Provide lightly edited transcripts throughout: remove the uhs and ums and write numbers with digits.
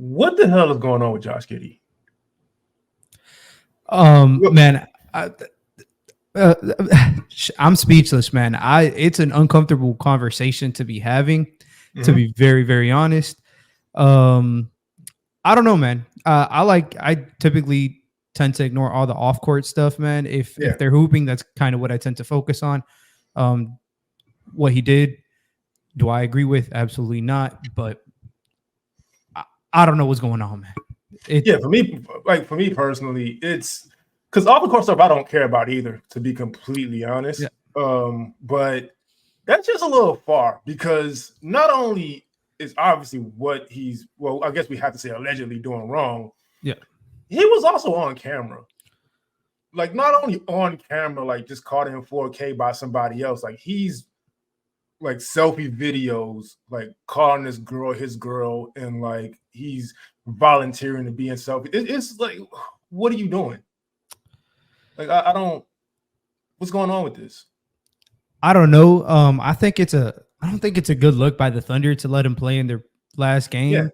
What the hell is going on with Josh Giddey? Man, uh, I'm speechless, man. It's an uncomfortable conversation to be having, to be very, very honest. I don't know, man. I typically tend to ignore all the off court stuff, man. If they're hooping, that's kind of what I tend to focus on. What he did, do I agree with? Absolutely not. But I don't know what's going on, man. For me personally, it's because off the court stuff I don't care about either, to be completely honest. Yeah. But that's just a little far because not only is obviously what I guess we have to say allegedly doing wrong. Yeah. He was also on camera. Like not only on camera, like just caught in 4K by somebody else. Like he's like selfie videos, like calling this girl his girl, and like he's volunteering to be in selfie. It's like, what are you doing? Like I don't. What's going on with this? I don't know. I don't think it's a good look by the Thunder to let him play in their last game. Yeah.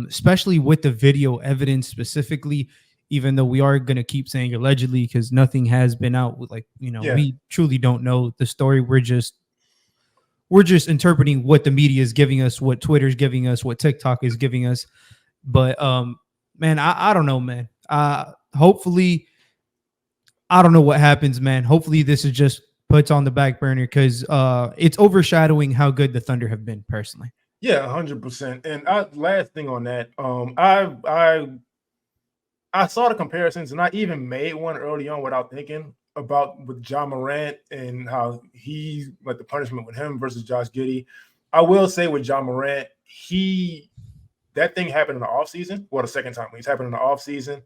Especially with the video evidence specifically, even though we are going to keep saying allegedly because nothing has been out with we truly don't know the story. We're just interpreting what the media is giving us, what Twitter's giving us, what TikTok is giving us. But man, I don't know, man. Hopefully, I don't know what happens, man. Hopefully this is just puts on the back burner because it's overshadowing how good the Thunder have been personally. Yeah, 100%. And last thing on that, I saw the comparisons and I even made one early on without thinking about with Ja Morant and how he like the punishment with him versus Josh Giddey. I will say with Ja Morant, that thing happened in the offseason. Well, the second time it's happened in the offseason.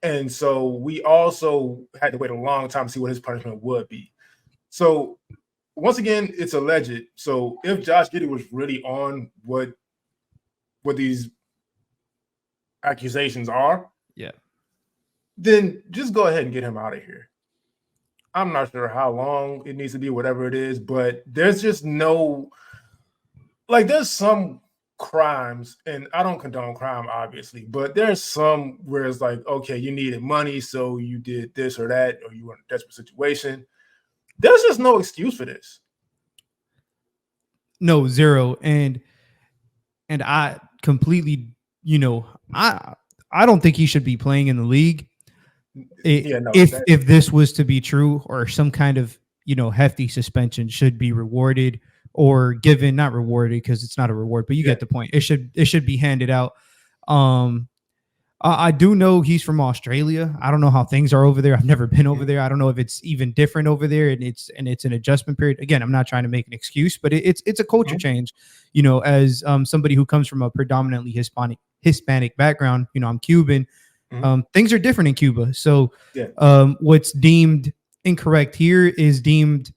And so we also had to wait a long time to see what his punishment would be. So once again, it's alleged. So if Josh Giddey was really on what these accusations are, then just go ahead and get him out of here. I'm not sure how long it needs to be, whatever it is, but there's just there's some crimes, and I don't condone crime, obviously, but there's some where it's like, okay, you needed money, so you did this or that, or you were in a desperate situation. There's just no excuse for this. No, zero. And I completely, I don't think he should be playing in the league. If this was to be true, or some kind of, hefty suspension should be rewarded or given, not rewarded because it's not a reward, but you get the point. It should be handed out. I do know he's from Australia. I don't know how things are over there. I've never been over there. I don't know if it's even different over there, and it's an adjustment period. Again, I'm not trying to make an excuse, but it's a culture change. As somebody who comes from a predominantly Hispanic background, I'm Cuban. Things are different in Cuba. So what's deemed incorrect here is deemed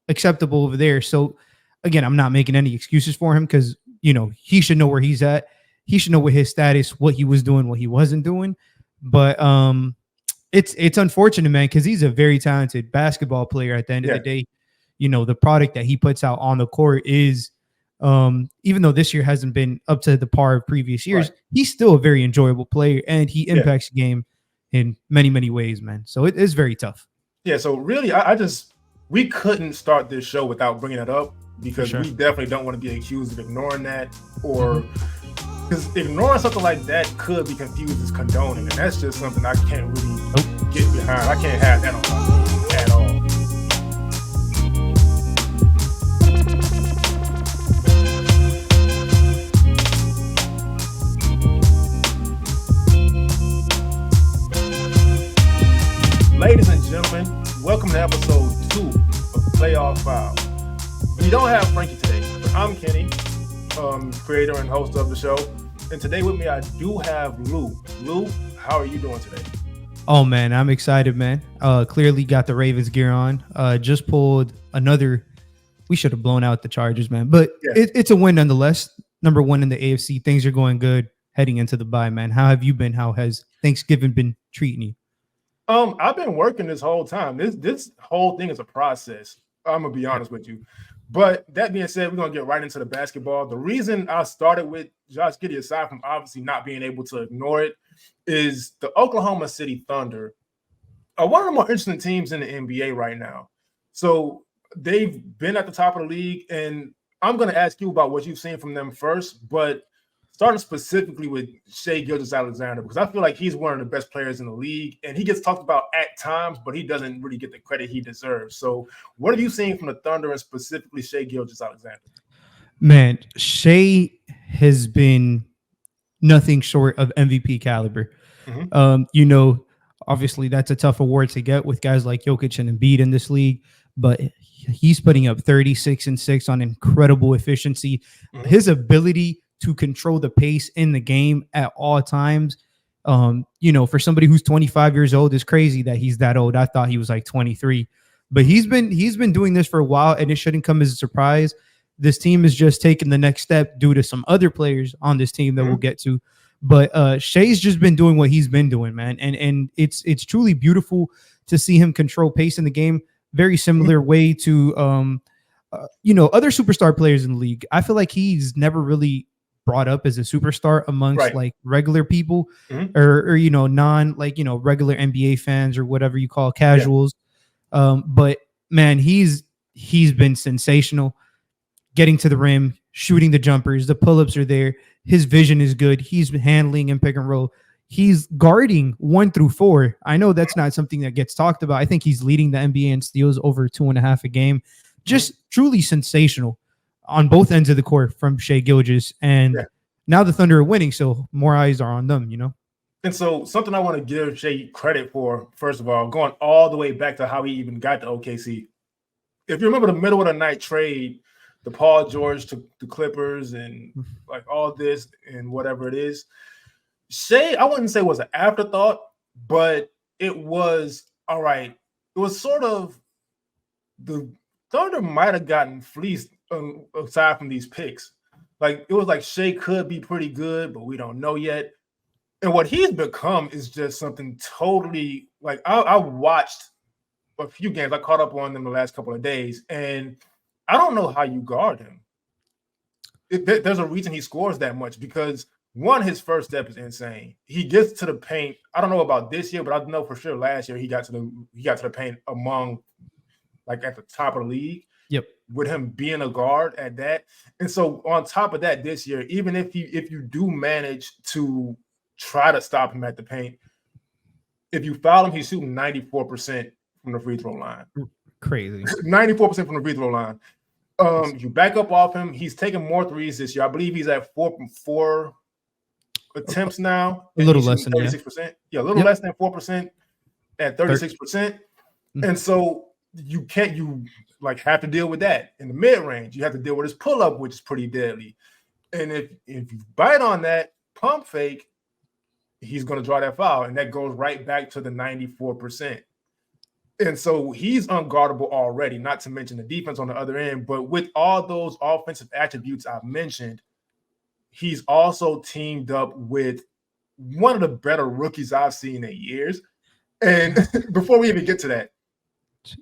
acceptable over there. So again, I'm not making any excuses for him because he should know where he's at. He should know what his status, what he was doing, what he wasn't doing. But it's unfortunate, man, because he's a very talented basketball player. At the end of the day, the product that he puts out on the court is, even though this year hasn't been up to the par of previous years, he's still a very enjoyable player, and he impacts the game in many, many ways, man. So it is very tough. Yeah, so really, we couldn't start this show without bringing it up because we definitely don't want to be accused of ignoring that, or because ignoring something like that could be confused as condoning, and that's just something I can't really get behind. I can't have that on my team at all. Ladies and gentlemen, welcome to episode 2 of Playoff File. We don't have Frankie today, but I'm Kenny, creator and host of the show. And today with me, I do have Lou. Lou, how are you doing today? Oh, man, I'm excited, man. Clearly got the Ravens gear on. Just pulled another. We should have blown out the Chargers, man. But it's a win nonetheless. Number 1 in the AFC. Things are going good heading into the bye, man. How have you been? How has Thanksgiving been treating you? I've been working this whole time. This whole thing is a process. I'm gonna be honest with you. But that being said, we're going to get right into the basketball. The reason I started with Josh Giddey, aside from obviously not being able to ignore it, is the Oklahoma City Thunder are one of the more interesting teams in the NBA right now. So they've been at the top of the league, and I'm going to ask you about what you've seen from them first, but starting specifically with Shai Gilgeous-Alexander, because I feel like he's one of the best players in the league, and he gets talked about at times, but he doesn't really get the credit he deserves. So what have you seen from the Thunder and specifically Shai Gilgeous-Alexander? Man, Shai has been nothing short of MVP caliber. Obviously that's a tough award to get with guys like Jokic and Embiid in this league, but he's putting up 36 and 6 on incredible efficiency. His ability to control the pace in the game at all times, for somebody who's 25 years old, is crazy that he's that old. I thought he was like 23, but he's been doing this for a while, and it shouldn't come as a surprise. This team is just taking the next step due to some other players on this team that we'll get to. But Shai's just been doing what he's been doing, man. And it's truly beautiful to see him control pace in the game. Very similar way to, other superstar players in the league. I feel like he's never really brought up as a superstar amongst like regular people or non regular NBA fans or whatever you call casuals. But man, he's been sensational. Getting to the rim, shooting the jumpers, the pull-ups are there. His vision is good. He's handling in pick and roll. He's guarding 1 through 4. I know that's not something that gets talked about. I think he's leading the NBA in steals over 2.5 a game. Just truly sensational on both ends of the court from Shai Gilgeous. And now the Thunder are winning, so more eyes are on them, And so something I want to give Shai credit for, first of all, going all the way back to how he even got to OKC. If you remember the middle of the night trade, the Paul George to the Clippers and like all this and whatever it is, Shai, I wouldn't say was an afterthought, but it was all right. It was sort of the Thunder might have gotten fleeced aside from these picks. Like it was like Shai could be pretty good, but we don't know yet. And what he's become is just something totally like I watched a few games. I caught up on them the last couple of days, and I don't know how you guard him. There's a reason he scores that much because one, his first step is insane. He gets to the paint. I don't know about this year, but I know for sure last year he got to the paint among like at the top of the league. Yep. With him being a guard at that. And so on top of that this year, even if you do manage to try to stop him at the paint, if you foul him, he's shooting 94% from the free throw line. Crazy. 94% from the free throw line. You back up off him. He's taking more threes this year. I believe he's at 4 attempts now. A little less than 36%. Yeah, a little less than 4% at 36%. And so you have to deal with that in the mid-range. You have to deal with his pull-up, which is pretty deadly. And if you bite on that pump fake, he's going to draw that foul, and that goes right back to the 94%. And so he's unguardable already, not to mention the defense on the other end. But with all those offensive attributes I've mentioned, he's also teamed up with one of the better rookies I've seen in years. And before we even get to that,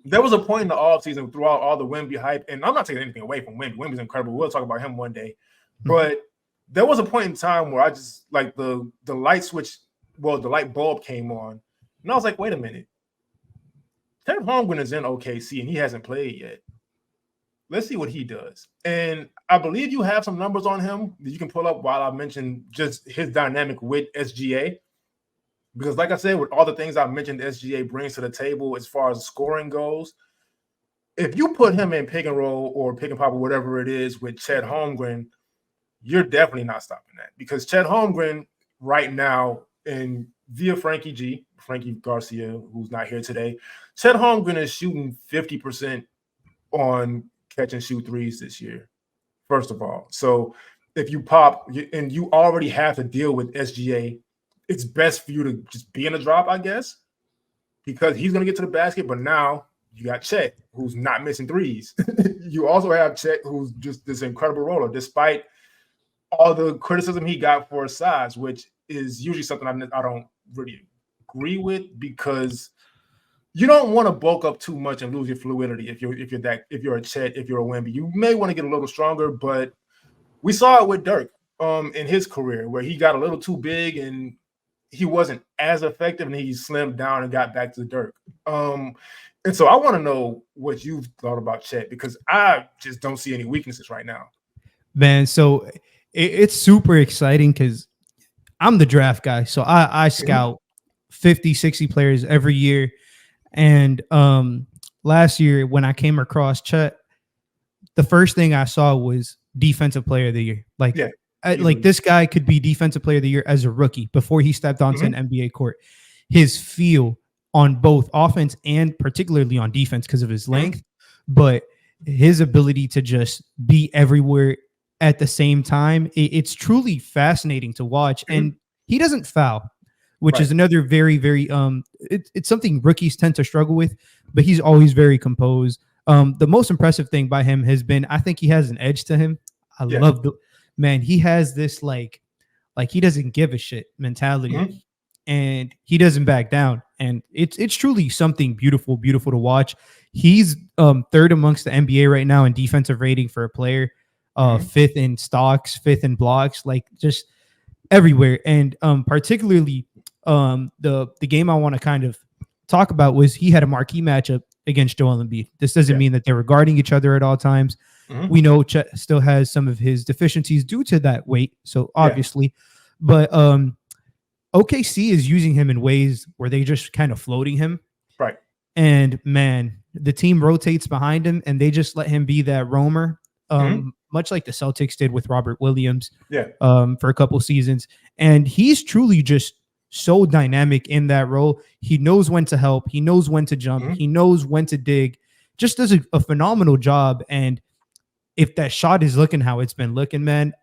there was a point in the offseason throughout all the Wemby hype, and I'm not taking anything away from Wemby. Wemby's incredible. We'll talk about him one day. But there was a point in time where I just like the light switch, the light bulb came on. And I was like, wait a minute. Chet Holmgren is in OKC and he hasn't played yet. Let's see what he does. And I believe you have some numbers on him that you can pull up while I mention just his dynamic with SGA. Because like I said, with all the things I mentioned SGA brings to the table as far as scoring goes, if you put him in pick and roll or pick and pop or whatever it is with Chet Holmgren, you're definitely not stopping that. Because Chet Holmgren right now, and via Frankie Garcia, who's not here today, Chet Holmgren is shooting 50% on catch and shoot threes this year, first of all. So if you pop and you already have to deal with SGA, it's best for you to just be in a drop, I guess, because he's going to get to the basket. But now you got Chet, who's not missing threes. You also have Chet, who's just this incredible roller, despite all the criticism he got for his size, which is usually something I don't really agree with, because you don't want to bulk up too much and lose your fluidity if you're a Chet, if you're a Wemby. You may want to get a little stronger, but we saw it with Dirk in his career where he got a little too big and he wasn't as effective, and he slimmed down and got back to Dirk. And so I want to know what you've thought about Chet, because I just don't see any weaknesses right now. Man, so it's super exciting because I'm the draft guy. So I scout 50, 60 players every year. And last year when I came across Chet, the first thing I saw was defensive player of the year. Like, like this guy could be defensive player of the year as a rookie before he stepped onto an NBA court. His feel on both offense and particularly on defense because of his length, but his ability to just be everywhere at the same time, it's truly fascinating to watch. And he doesn't foul, which is another very, very it's something rookies tend to struggle with, but he's always very composed. The most impressive thing by him has been, I think he has an edge to him. I love the man. He has this like he doesn't give a shit mentality, and he doesn't back down. And it's truly something beautiful to watch. He's third amongst the NBA right now in defensive rating for a player, fifth in stocks, fifth in blocks, like just everywhere. And particularly the game I want to kind of talk about was he had a marquee matchup against Joel Embiid. This doesn't mean that they were guarding each other at all times. We know Chet still has some of his deficiencies due to that weight, so obviously, but OKC is using him in ways where they just kind of floating him. Right. And man, the team rotates behind him and they just let him be that roamer, much like the Celtics did with Robert Williams for a couple seasons. And he's truly just so dynamic in that role. He knows when to help. He knows when to jump. He knows when to dig. Just does a phenomenal job. And if that shot is looking how it's been looking, man,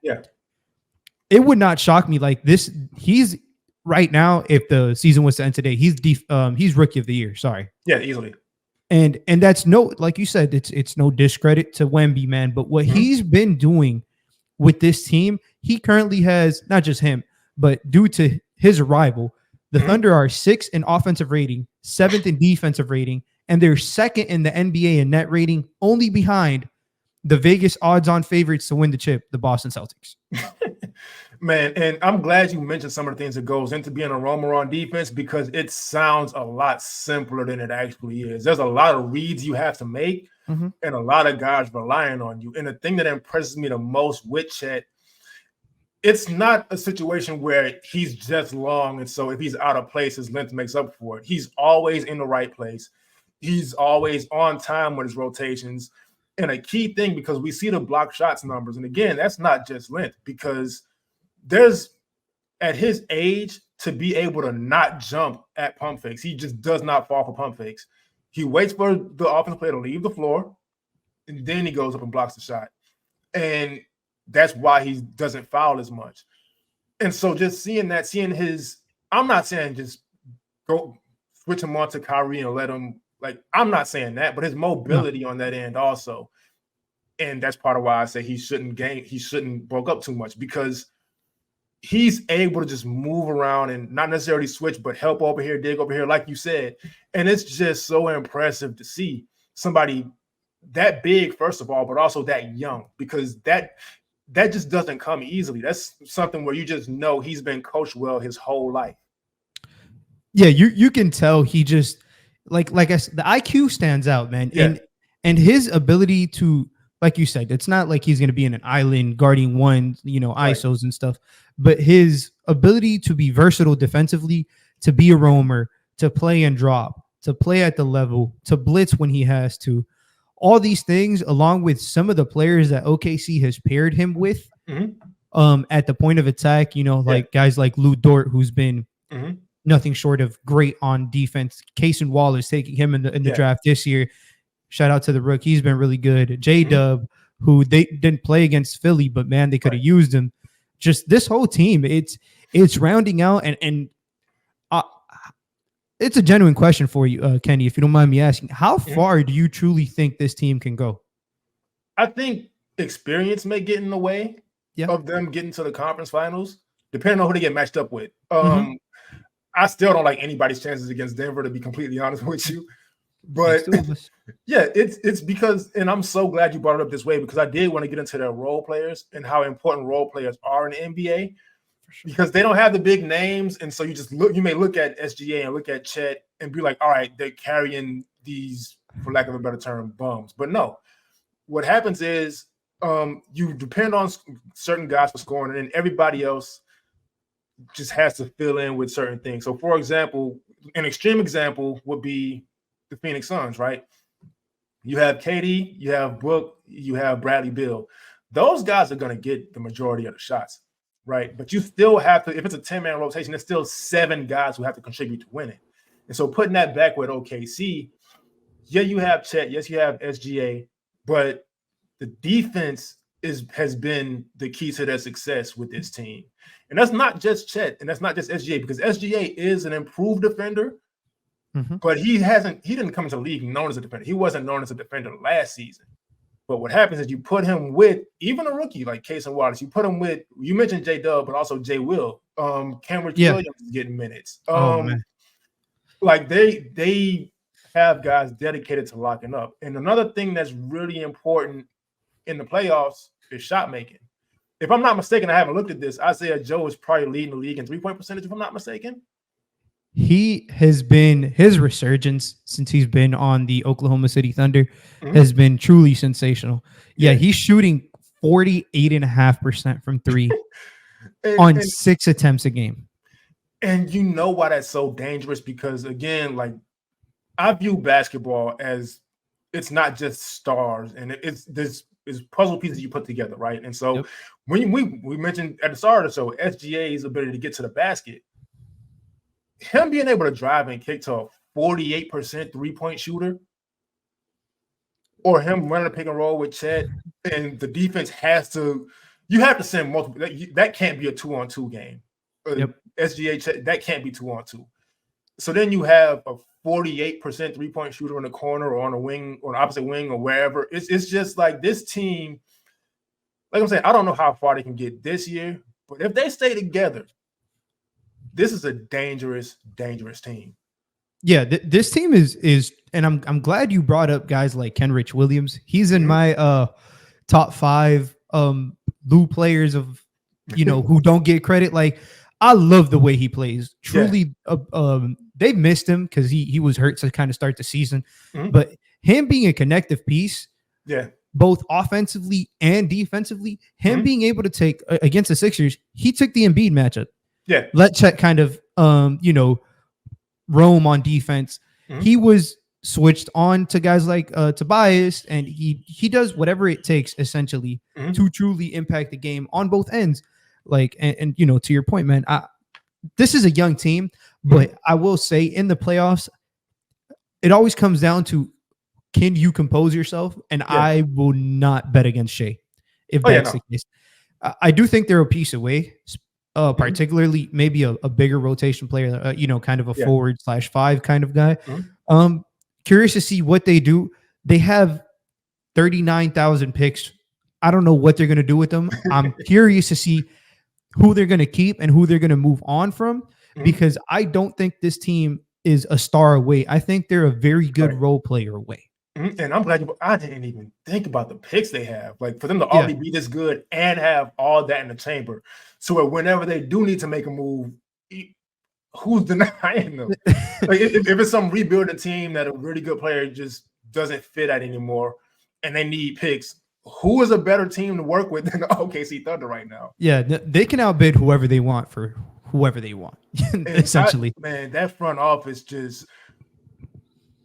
it would not shock me. Like this, he's right now, if the season was to end today, he's rookie of the year. Sorry. Yeah, easily. And that's no, like you said, it's no discredit to Wemby, man. But what he's been doing with this team, he currently has, not just him, but due to his arrival, the Thunder are 6th in offensive rating, 7th in defensive rating, and they're 2nd in the NBA in net rating, only behind the Vegas odds-on favorites to win the chip, the Boston Celtics. Man, and I'm glad you mentioned some of the things that goes into being a roamer on defense, because it sounds a lot simpler than it actually is. There's a lot of reads you have to make and a lot of guys relying on you. And the thing that impresses me the most with Chet, it's not a situation where he's just long, and so if he's out of place, his length makes up for it. He's always in the right place. He's always on time with his rotations. And a key thing, because we see the block shots numbers, and again, that's not just length, because there's, at his age, to be able to not jump at pump fakes, he just does not fall for pump fakes. He waits for the offensive player to leave the floor, and then he goes up and blocks the shot. And that's why he doesn't foul as much. And so just seeing his, I'm not saying just go switch him on to Kyrie and let him, like, I'm not saying that, but his mobility on that end also. And that's part of why I say he shouldn't bulk up too much, because he's able to just move around and not necessarily switch, but help over here, dig over here, like you said. And it's just so impressive to see somebody that big, first of all, but also that young, because that just doesn't come easily. That's something where you just know he's been coached well his whole life. Yeah, you can tell he just, like I said, the IQ stands out, man. Yeah. And his ability to, like you said, it's not like he's going to be in an island guarding one, ISOs and stuff, but his ability to be versatile defensively, to be a roamer, to play and drop, to play at the level, to blitz when he has to, all these things, along with some of the players that OKC has paired him with at the point of attack, like guys like Lou Dort, who's been nothing short of great on defense. Cason Wallace taking him in the draft this year. Shout out to the rookie. He's been really good. J-Dub, who they didn't play against Philly, but man, they could have used him. Just this whole team, it's rounding out, and it's a genuine question for you, Kenny, if you don't mind me asking. How far do you truly think this team can go? I think experience may get in the way of them getting to the conference finals, depending on who they get matched up with. I still don't like anybody's chances against Denver, to be completely honest with you. But yeah, it's because, and I'm so glad you brought it up this way, because I did want to get into their role players and how important role players are in the NBA, because they don't have the big names. And so you may look at SGA and look at Chet and be like, all right, they're carrying these, for lack of a better term, bums. But no, what happens is you depend on certain guys for scoring, and then everybody else just has to fill in with certain things. So, for example, an extreme example would be the Phoenix Suns, right? You have KD, you have Book, you have Bradley Beal. Those guys are going to get the majority of the shots, right? But you still have to, if it's a 10-man rotation, there's still 7 guys who have to contribute to winning. And so putting that back with OKC, yeah, you have Chet, yes, you have SGA, but the defense has been the key to their success with this team. And that's not just Chet, and that's not just SGA, because SGA is an improved defender, but he didn't come into the league known as a defender. He wasn't known as a defender last season. But what happens is you put him with even a rookie like Case and Wallace. You put him with, you mentioned J Dub, but also J Will. Kenrich Williams is getting minutes. Like they have guys dedicated to locking up. And another thing that's really important in the playoffs is shot making. If I'm not mistaken, I haven't looked at this, Isaiah Joe is probably leading the league in 3-point percentage, if I'm not mistaken. He has been, his resurgence since he's been on the Oklahoma City Thunder has been truly sensational. Yeah, he's shooting 48.5% from 3 on 6 attempts a game. And you know why that's so dangerous? Because again, like, I view basketball as, it's not just stars, and it's puzzle pieces you put together, right? And so when we mentioned at the start of the show, SGA's ability to get to the basket, him being able to drive and kick to a 48% 3-point shooter, or him running a pick and roll with Chet, and the defense you have to send multiple. That can't be a 2-on-2 game. SGA Chet, that can't be 2-on-2. So then you have a 48% 3-point shooter in the corner or on a wing or an opposite wing or wherever. It's just like this team, like I'm saying, I don't know how far they can get this year, but if they stay together, this is a dangerous, dangerous team. Yeah, this team is, and I'm glad you brought up guys like Kenrich Williams. He's in my top 5 Lou players of, who don't get credit. Like, I love the way he plays. Truly, they missed him because he was hurt to kind of start the season. But him being a connective piece, both offensively and defensively, him being able to take against the Sixers, he took the Embiid matchup. Let Chet kind of roam on defense. He was switched on to guys like Tobias, and he does whatever it takes essentially to truly impact the game on both ends. Like, and to your point, man, this is a young team, but I will say in the playoffs, it always comes down to, can you compose yourself? And I will not bet against Shai if that's the case. I do think they're a piece away, particularly maybe a bigger rotation player, kind of a forward/5 kind of guy. Curious to see what they do. They have 39,000 picks. I don't know what they're going to do with them. I'm curious to see who they're going to keep and who they're going to move on from, because I don't think this team is a star away. I think they're a very good role player away. And I'm glad I didn't even think about the picks they have. Like, for them to already be this good and have all that in the chamber, so that whenever they do need to make a move, who's denying them? Like, if it's some rebuilding team that a really good player just doesn't fit at anymore, and they need picks, who is a better team to work with than the OKC Thunder right now? Yeah, they can outbid whoever they want for whoever they want, essentially. Man, that front office just,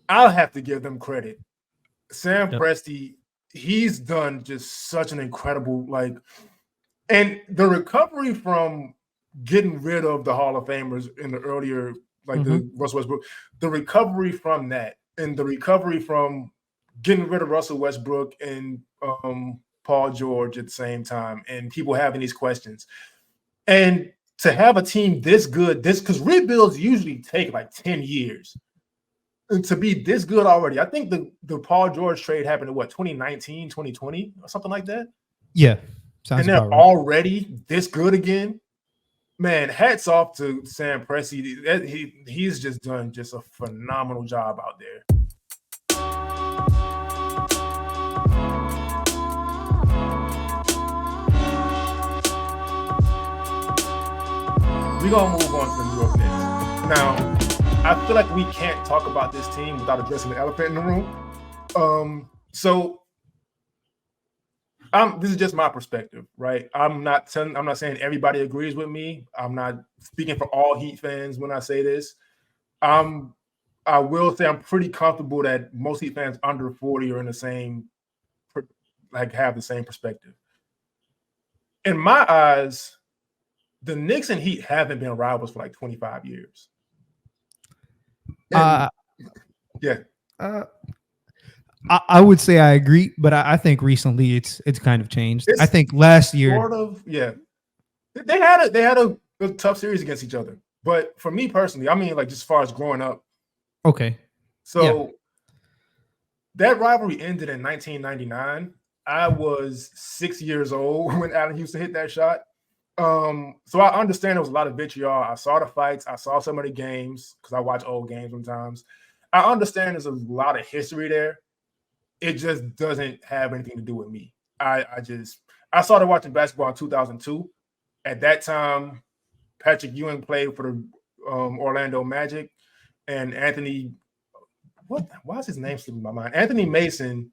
I'll have to give them credit. Sam Presti, he's done just such an incredible, and the recovery from getting rid of the Hall of Famers in the earlier, the Russell Westbrook, the recovery from that, and the recovery from getting rid of Russell Westbrook and Paul George at the same time, and people having these questions. And to have a team this good, because rebuilds usually take like 10 years. And to be this good already, I think the Paul George trade happened in 2019, 2020, or something like that? Yeah. Sounds and they're already this good again. Man, hats off to Sam Presti. He's just done just a phenomenal job out there. We're going to move on to the New York Knicks. Now, I feel like we can't talk about this team without addressing the elephant in the room. This is just my perspective, right? I'm not saying everybody agrees with me. I'm not speaking for all Heat fans when I say this. I will say I'm pretty comfortable that most Heat fans under 40 are in the same, like, have the same perspective. In my eyes, the Knicks and Heat haven't been rivals for like 25 years. I would say I agree, but I think recently it's kind of changed. I think last year, they had a tough series against each other. But for me personally, I mean, like, just as far as growing up. Okay. So that rivalry ended in 1999. I was 6 years old when Allen Houston hit that shot. So I understand there was a lot of vitriol. I saw the fights. I saw some of the games because I watch old games sometimes. I understand there's a lot of history there. It just doesn't have anything to do with me. I started watching basketball in 2002. At that time, Patrick Ewing played for the Orlando Magic, and why is his name slipping my mind? Anthony Mason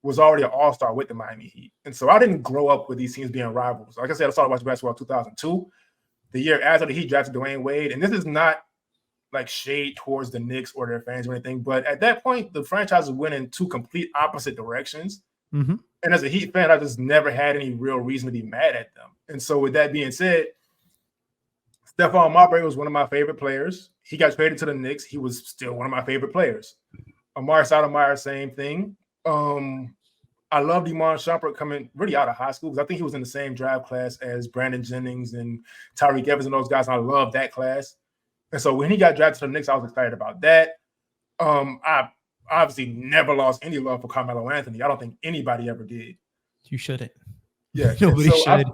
was already an all-star with the Miami Heat. And so I didn't grow up with these teams being rivals. Like I said, I started watching basketball in 2002, the year after the Heat drafted Dwayne Wade. And this is not like shade towards the Knicks or their fans or anything. But at that point, the franchise went in two complete opposite directions. Mm-hmm. And as a Heat fan, I just never had any real reason to be mad at them. And so with that being said, Stephon Marbury was one of my favorite players. He got traded to the Knicks. He was still one of my favorite players. Amari Stoudemire, same thing. I loved Iman Shumpert coming really out of high school because I think he was in the same draft class as Brandon Jennings and Tyreke Evans and those guys. And I loved that class. And so when he got drafted to the Knicks, I was excited about that. I obviously never lost any love for Carmelo Anthony. I don't think anybody ever did. You shouldn't. Yeah. Nobody should.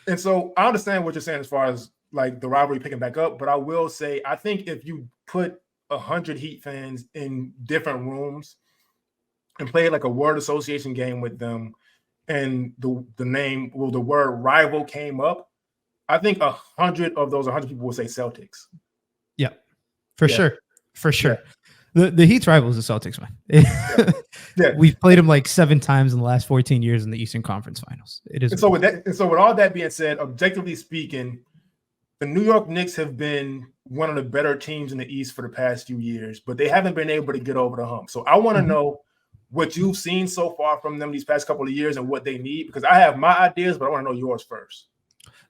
And so I understand what you're saying as far as like the rivalry picking back up, but I will say I think if you put 100 Heat fans in different rooms and play like a word association game with them, and the word rival came up, I think 100 of those 100 people will say Celtics. Yeah, for sure. The Heat's rival is the Celtics, man. We've played them like 7 times in the last 14 years in the Eastern Conference Finals. It is. And so with all that being said, objectively speaking, the New York Knicks have been one of the better teams in the East for the past few years, but they haven't been able to get over the hump. So I want to know what you've seen so far from them these past couple of years and what they need, because I have my ideas, but I want to know yours first.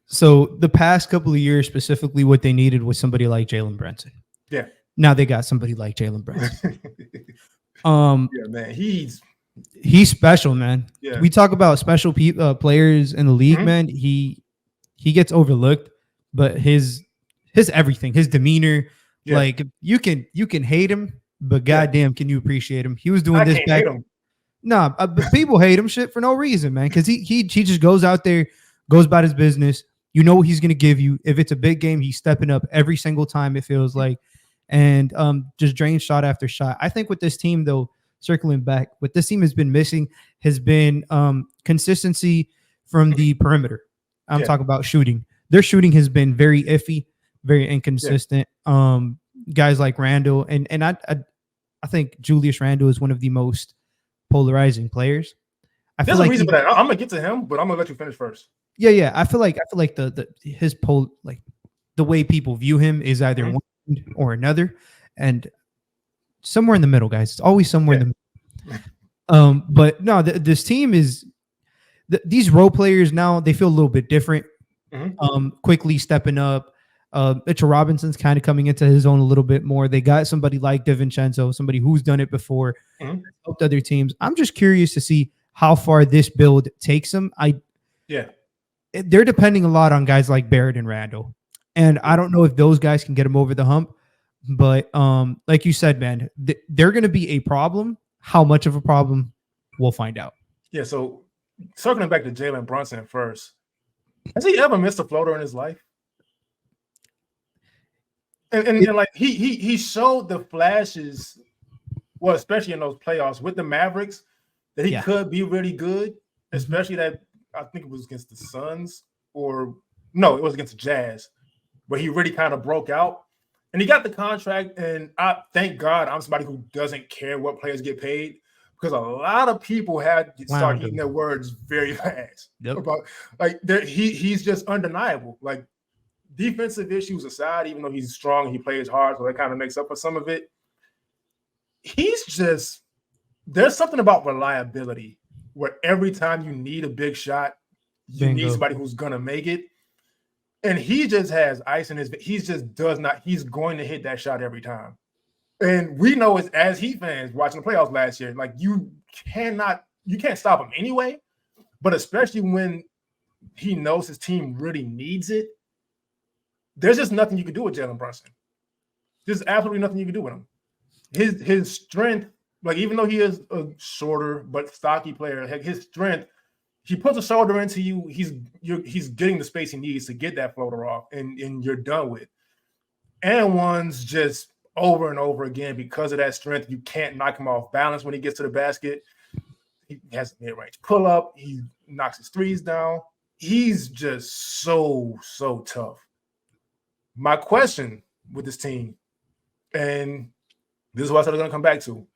So the past couple of years, specifically, what they needed was somebody like Jalen Brunson. Yeah. Now they got somebody like Jalen Brunson. Yeah, man, he's special, man. Yeah. We talk about special players in the league, man. He gets overlooked, but his everything, his demeanor, like you can hate him, but goddamn, can you appreciate him? He was doing this back. Nah, people hate him shit for no reason, man. Because he just goes out there, goes about his business. You know what he's gonna give you. If it's a big game, he's stepping up every single time. It feels like, and just drain shot after shot. I think with this team, though, circling back, what this team has been missing has been consistency from the perimeter. I'm talking about shooting. Their shooting has been very iffy, very inconsistent. Guys like Randle, and I think Julius Randle is one of the most polarizing players. There's a reason for that. I'm gonna get to him, but I'm gonna let you finish first. Yeah. I feel like the way people view him is either one or another, and somewhere in the middle, guys. It's always somewhere in the middle. But no, this team is these role players now. They feel a little bit different. Quickly stepping up. Mitchell Robinson's kind of coming into his own a little bit more. They got somebody like DiVincenzo, somebody who's done it before, helped other teams. I'm just curious to see how far this build takes them. They're depending a lot on guys like Barrett and Randle, and I don't know if those guys can get them over the hump. But like you said, man, they're going to be a problem. How much of a problem, we'll find out. Yeah. So circling back to Jalen Brunson first, has he ever missed a floater in his life? And like he showed the flashes, well, especially in those playoffs with the Mavericks, that he could be really good, especially that I think it was against the Suns or no, it was against the Jazz, where he really kind of broke out. And he got the contract, and I thank God I'm somebody who doesn't care what players get paid, because a lot of people had to start eating their words very fast about like he's just undeniable. Like defensive issues aside, even though he's strong and he plays hard, so that kind of makes up for some of it. He's just there's something about reliability where every time you need a big shot, you need somebody who's gonna make it. And he just has ice in his. He just does not. He's going to hit that shot every time. And we know as Heat fans watching the playoffs last year, like you can't stop him anyway. But especially when he knows his team really needs it, there's just nothing you can do with Jalen Brunson. There's absolutely nothing you can do with him. His strength, like even though he is a shorter but stocky player, his strength. He puts a shoulder into you. He's getting the space he needs to get that floater off, and you're done with. And one's just over and over again because of that strength. You can't knock him off balance when he gets to the basket. He has a mid-range pull-up. He knocks his threes down. He's just so tough. My question with this team, and this is what I said I'm going to come back to.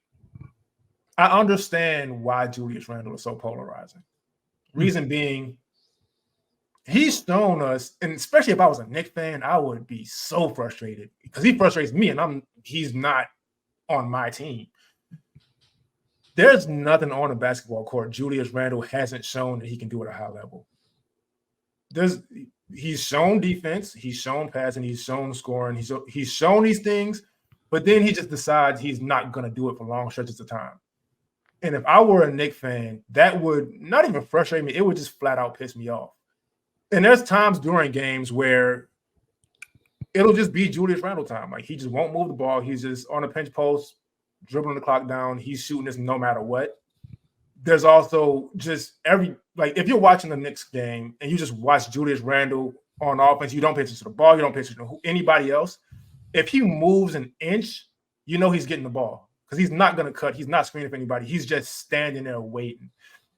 I understand why Julius Randle is so polarizing. Reason being, he's shown us, and especially if I was a Knicks fan, I would be so frustrated because he frustrates me, and he's not on my team. There's nothing on the basketball court Julius Randle hasn't shown that he can do at a high level. He's shown defense, he's shown passing, he's shown scoring, he's shown these things, but then he just decides he's not going to do it for long stretches of time. And if I were a Knicks fan, that would not even frustrate me. It would just flat out piss me off. And there's times during games where it'll just be Julius Randle time. Like he just won't move the ball. He's just on a pinch post, dribbling the clock down. He's shooting this no matter what. There's also just if you're watching the Knicks game and you just watch Julius Randle on offense, you don't pay attention to the ball, you don't pay attention to anybody else. If he moves an inch, you know he's getting the ball. Because he's not going to cut. He's not screening for anybody. He's just standing there waiting.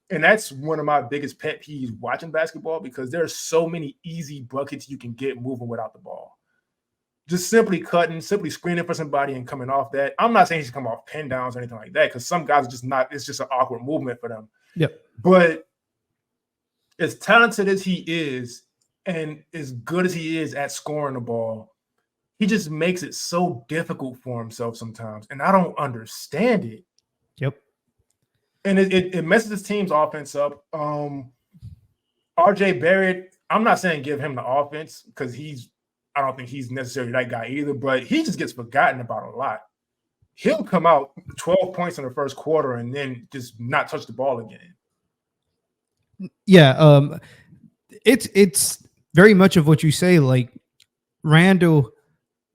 And that's one of my biggest pet peeves watching basketball because there's so many easy buckets you can get moving without the ball. Just simply cutting, simply screening for somebody and coming off that. I'm not saying he should come off pin downs or anything like that because some guys are just not – it's just an awkward movement for them. Yep. But as talented as he is and as good as he is at scoring the ball, he just makes it so difficult for himself sometimes, and I don't understand it. Yep. And it messes his team's offense up. RJ Barrett, I'm not saying give him the offense because I don't think he's necessarily that guy either, but he just gets forgotten about a lot. He'll come out 12 points in the first quarter and then just not touch the ball again. Yeah, it's very much of what you say. Like Randle.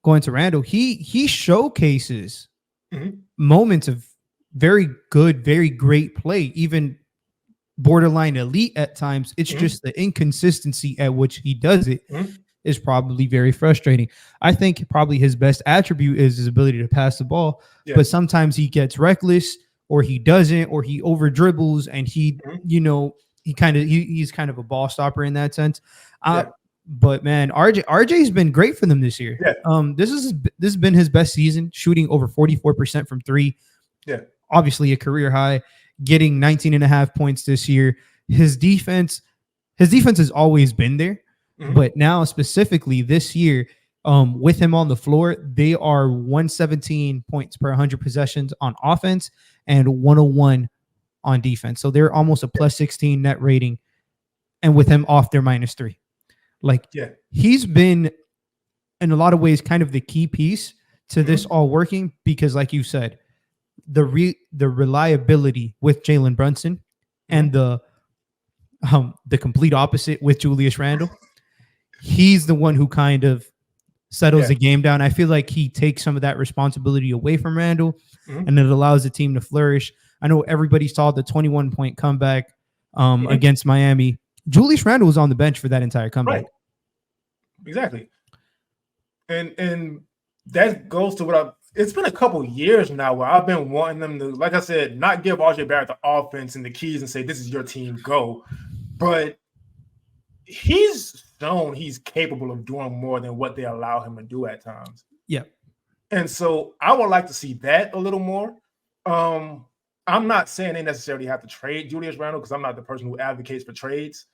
Going to Randle, he showcases moments of very good, very great play, even borderline elite at times. It's just the inconsistency at which he does it is probably very frustrating. I think probably his best attribute is his ability to pass the ball, but sometimes he gets reckless or he doesn't, or he over dribbles and he's kind of a ball stopper in that sense. But man, RJ's been great for them this year. Yeah. This has been his best season, shooting over 44% from three. Yeah. Obviously a career high, getting 19.5 points this year. His defense has always been there, but now specifically this year, with him on the floor, they are 117 points per 100 possessions on offense and 101 on defense. So they're almost a plus 16 net rating, and with him off their -3. He's been, in a lot of ways, kind of the key piece to this all working because, like you said, the reliability with Jalen Brunson and the complete opposite with Julius Randle. He's the one who kind of settles the game down. I feel like he takes some of that responsibility away from Randle, and it allows the team to flourish. I know everybody saw the 21-point comeback against Miami. Julius Randle was on the bench for that entire comeback. Right. Exactly. And that goes to what it's been a couple years now where I've been wanting them to, like I said, not give RJ Barrett the offense and the keys and say, this is your team, go. But he's shown he's capable of doing more than what they allow him to do at times. Yeah. And so I would like to see that a little more. I'm not saying they necessarily have to trade Julius Randle because I'm not the person who advocates for trades.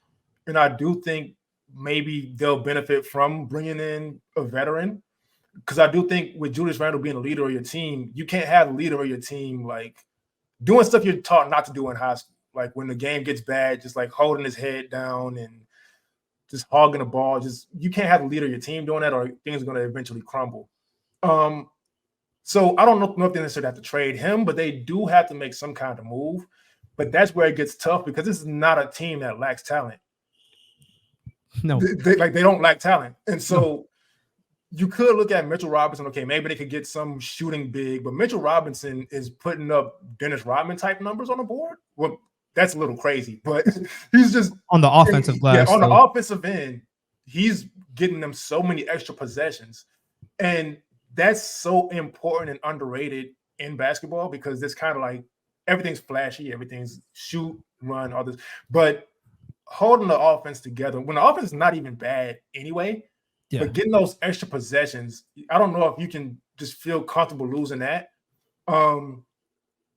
And I do think maybe they'll benefit from bringing in a veteran. Because I do think with Julius Randle being the leader of your team, you can't have the leader of your team like doing stuff you're taught not to do in high school. Like when the game gets bad, just like holding his head down and just hogging the ball. Just you can't have the leader of your team doing that, or things are going to eventually crumble. So I don't know if they necessarily have to trade him, but they do have to make some kind of move. But that's where it gets tough because this is not a team that lacks talent. No, they don't lack talent, and so you could look at Mitchell Robinson. Okay, maybe they could get some shooting big, but Mitchell Robinson is putting up Dennis Rodman type numbers on the board. Well, that's a little crazy, but he's just on the offensive glass. Yeah, on the offensive end, he's getting them so many extra possessions, and that's so important and underrated in basketball because it's kind of like everything's flashy, everything's shoot, run, all this, but holding the offense together when the offense is not even bad anyway. Yeah. But getting those extra possessions, I don't know if you can just feel comfortable losing that. If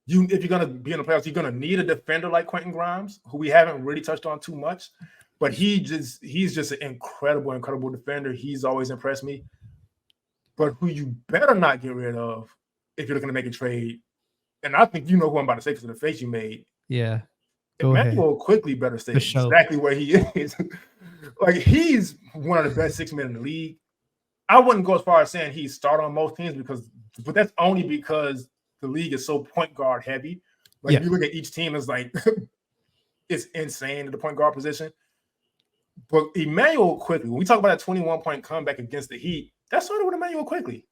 you're going to be in the playoffs, you're going to need a defender like Quentin Grimes, who we haven't really touched on too much. But he's just an incredible defender. He's always impressed me. But who you better not get rid of if you're looking to make a trade, and I think you know who I'm about to say because of the face you made. Yeah. Immanuel Quickley better stay exactly where he is. Like he's one of the best 6 men in the league. I wouldn't go as far as saying he's start on most teams but that's only because the league is so point guard heavy. Like if you look at each team, it's like it's insane at the point guard position. But Immanuel Quickley, when we talk about that 21-point comeback against the Heat, that started with Immanuel Quickley.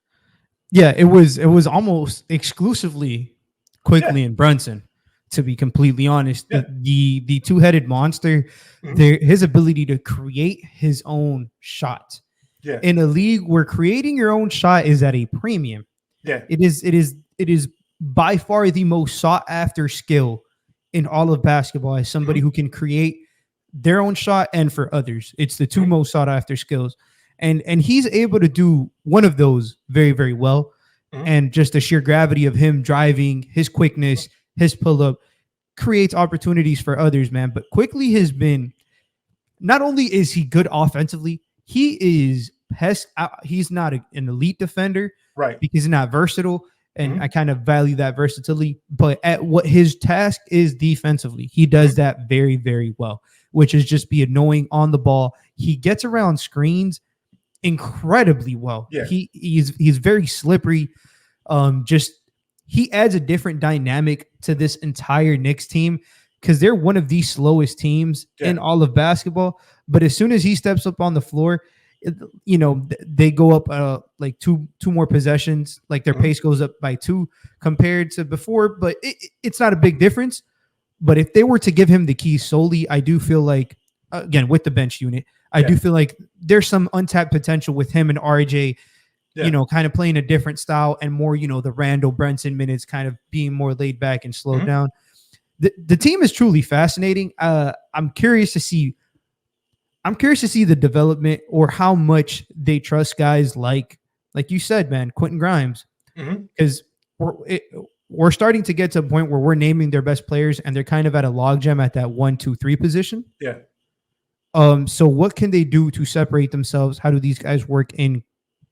Yeah, it was almost exclusively Quickley and Brunson. To be completely honest, the two-headed monster, his ability to create his own shot. Yeah. In a league where creating your own shot is at a premium. Yeah. It is by far the most sought after skill in all of basketball as somebody who can create their own shot and for others. It's the two most sought after skills. And he's able to do one of those very, very well. And just the sheer gravity of him driving, his quickness, his pull-up creates opportunities for others, man. But Quickley has been, not only is he good offensively, he's not an elite defender, right? Because he's not versatile, and I kind of value that versatility. But at what his task is defensively, he does that very, very well, which is just be annoying on the ball. He gets around screens incredibly well. Yeah. He's very slippery. He adds a different dynamic to this entire Knicks team because they're one of the slowest teams in all of basketball. But as soon as he steps up on the floor, they go up like two more possessions. Like their pace goes up by 2 compared to before. But it's not a big difference. But if they were to give him the keys solely, I do feel like, again, with the bench unit, I do feel like there's some untapped potential with him and RJ. Kind of playing a different style and more, the Randle Brunson minutes kind of being more laid back and slowed down. The team is truly fascinating. I'm curious to see the development or how much they trust guys like you said, man, Quentin Grimes, because we're starting to get to a point where we're naming their best players and they're kind of at a logjam at that 1, 2, 3 position. Yeah. So what can they do to separate themselves? How do these guys work in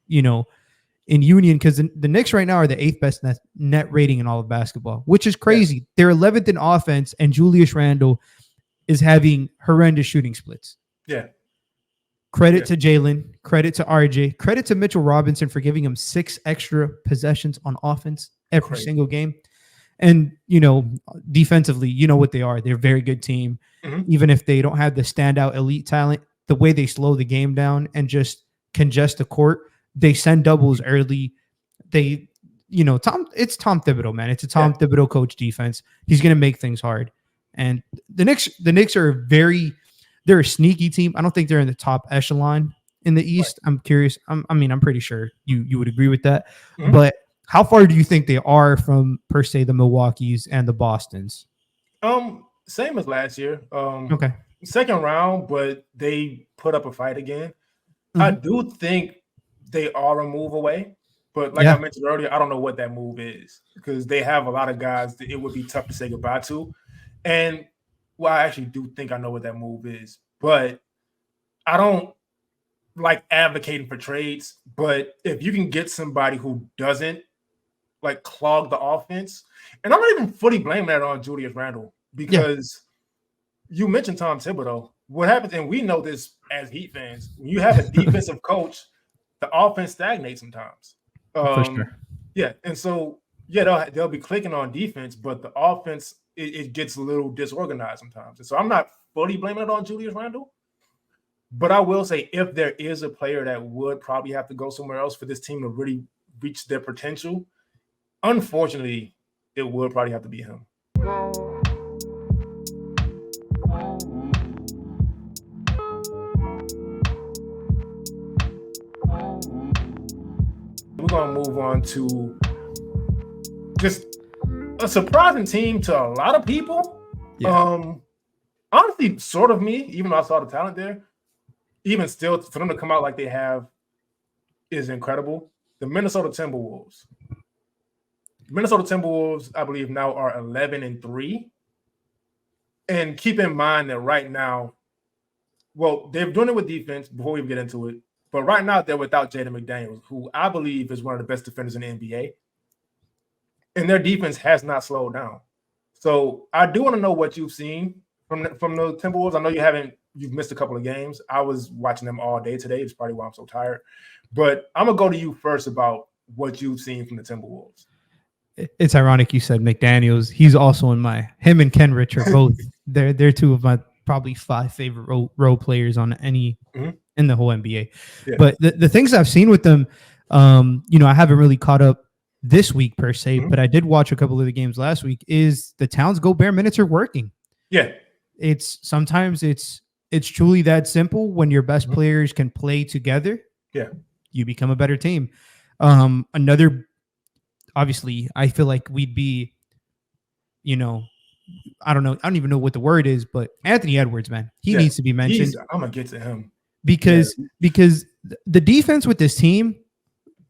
union? Because the Knicks right now are the 8th best net rating in all of basketball, which is crazy. Yeah. They're 11th in offense, and Julius Randle is having horrendous shooting splits. Yeah. Credit to Jalen, credit to RJ, credit to Mitchell Robinson for giving him 6 extra possessions on offense every single game. And, defensively, what they are. They're a very good team. Even if they don't have the standout elite talent, the way they slow the game down and just congest the court, they send doubles early. It's Tom Thibodeau, man. It's a Tom Thibodeau coach defense. He's going to make things hard. And the Knicks are they're a sneaky team. I don't think they're in the top echelon in the East. I'm curious. I'm pretty sure you would agree with that. Mhm. But how far do you think they are from, per se, the Milwaukees and the Bostons? Same as last year. Okay. Second round, but they put up a fight again. I Mhm. do think they are a move away, but like I Yeah. mentioned earlier, I don't know what that move is because they have a lot of guys that it would be tough to say goodbye to. And well, I actually do think I know what that move is, but I don't like advocating for trades. But if you can get somebody who doesn't like clog the offense, and I'm not even fully blaming that on Julius Randle Yeah. because you mentioned Tom Thibodeau. What happens, and we know this as Heat fans, when you have a defensive coach, the offense stagnates sometimes. For sure. Yeah, and so yeah, they'll be clicking on defense, but the offense it gets a little disorganized sometimes. And so I'm not fully blaming it on Julius Randle, but I will say if there is a player that would probably have to go somewhere else for this team to really reach their potential, unfortunately, it would probably have to be him. We're gonna move on to just a surprising team to a lot of people. Yeah. Honestly, sort of me, even though I saw the talent there, even still for them to come out like they have is incredible. The Minnesota Timberwolves. Minnesota Timberwolves, I believe, now are 11-3. And keep in mind that right now, well, they're doing it with defense before we get into it. But right now, they're without Jaden McDaniels, who I believe is one of the best defenders in the NBA. And their defense has not slowed down. So I do want to know what you've seen from the Timberwolves. I know you've missed a couple of games. I was watching them all day today. It's probably why I'm so tired. But I'm gonna go to you first about what you've seen from the Timberwolves. It's ironic you said McDaniels. He's also in him and Kenrich are both they're two of my probably 5 favorite role players on any in the whole NBA. Yeah. But the things I've seen with them, I haven't really caught up this week per se, but I did watch a couple of the games last week. Is the Towns Gobert minutes are working? Yeah. Sometimes it's truly that simple. When your best players can play together, yeah, you become a better team. Obviously, I feel like we'd be, I don't know. I don't even know what the word is, but Anthony Edwards, man, he needs to be mentioned. I'm gonna get to him because the defense with this team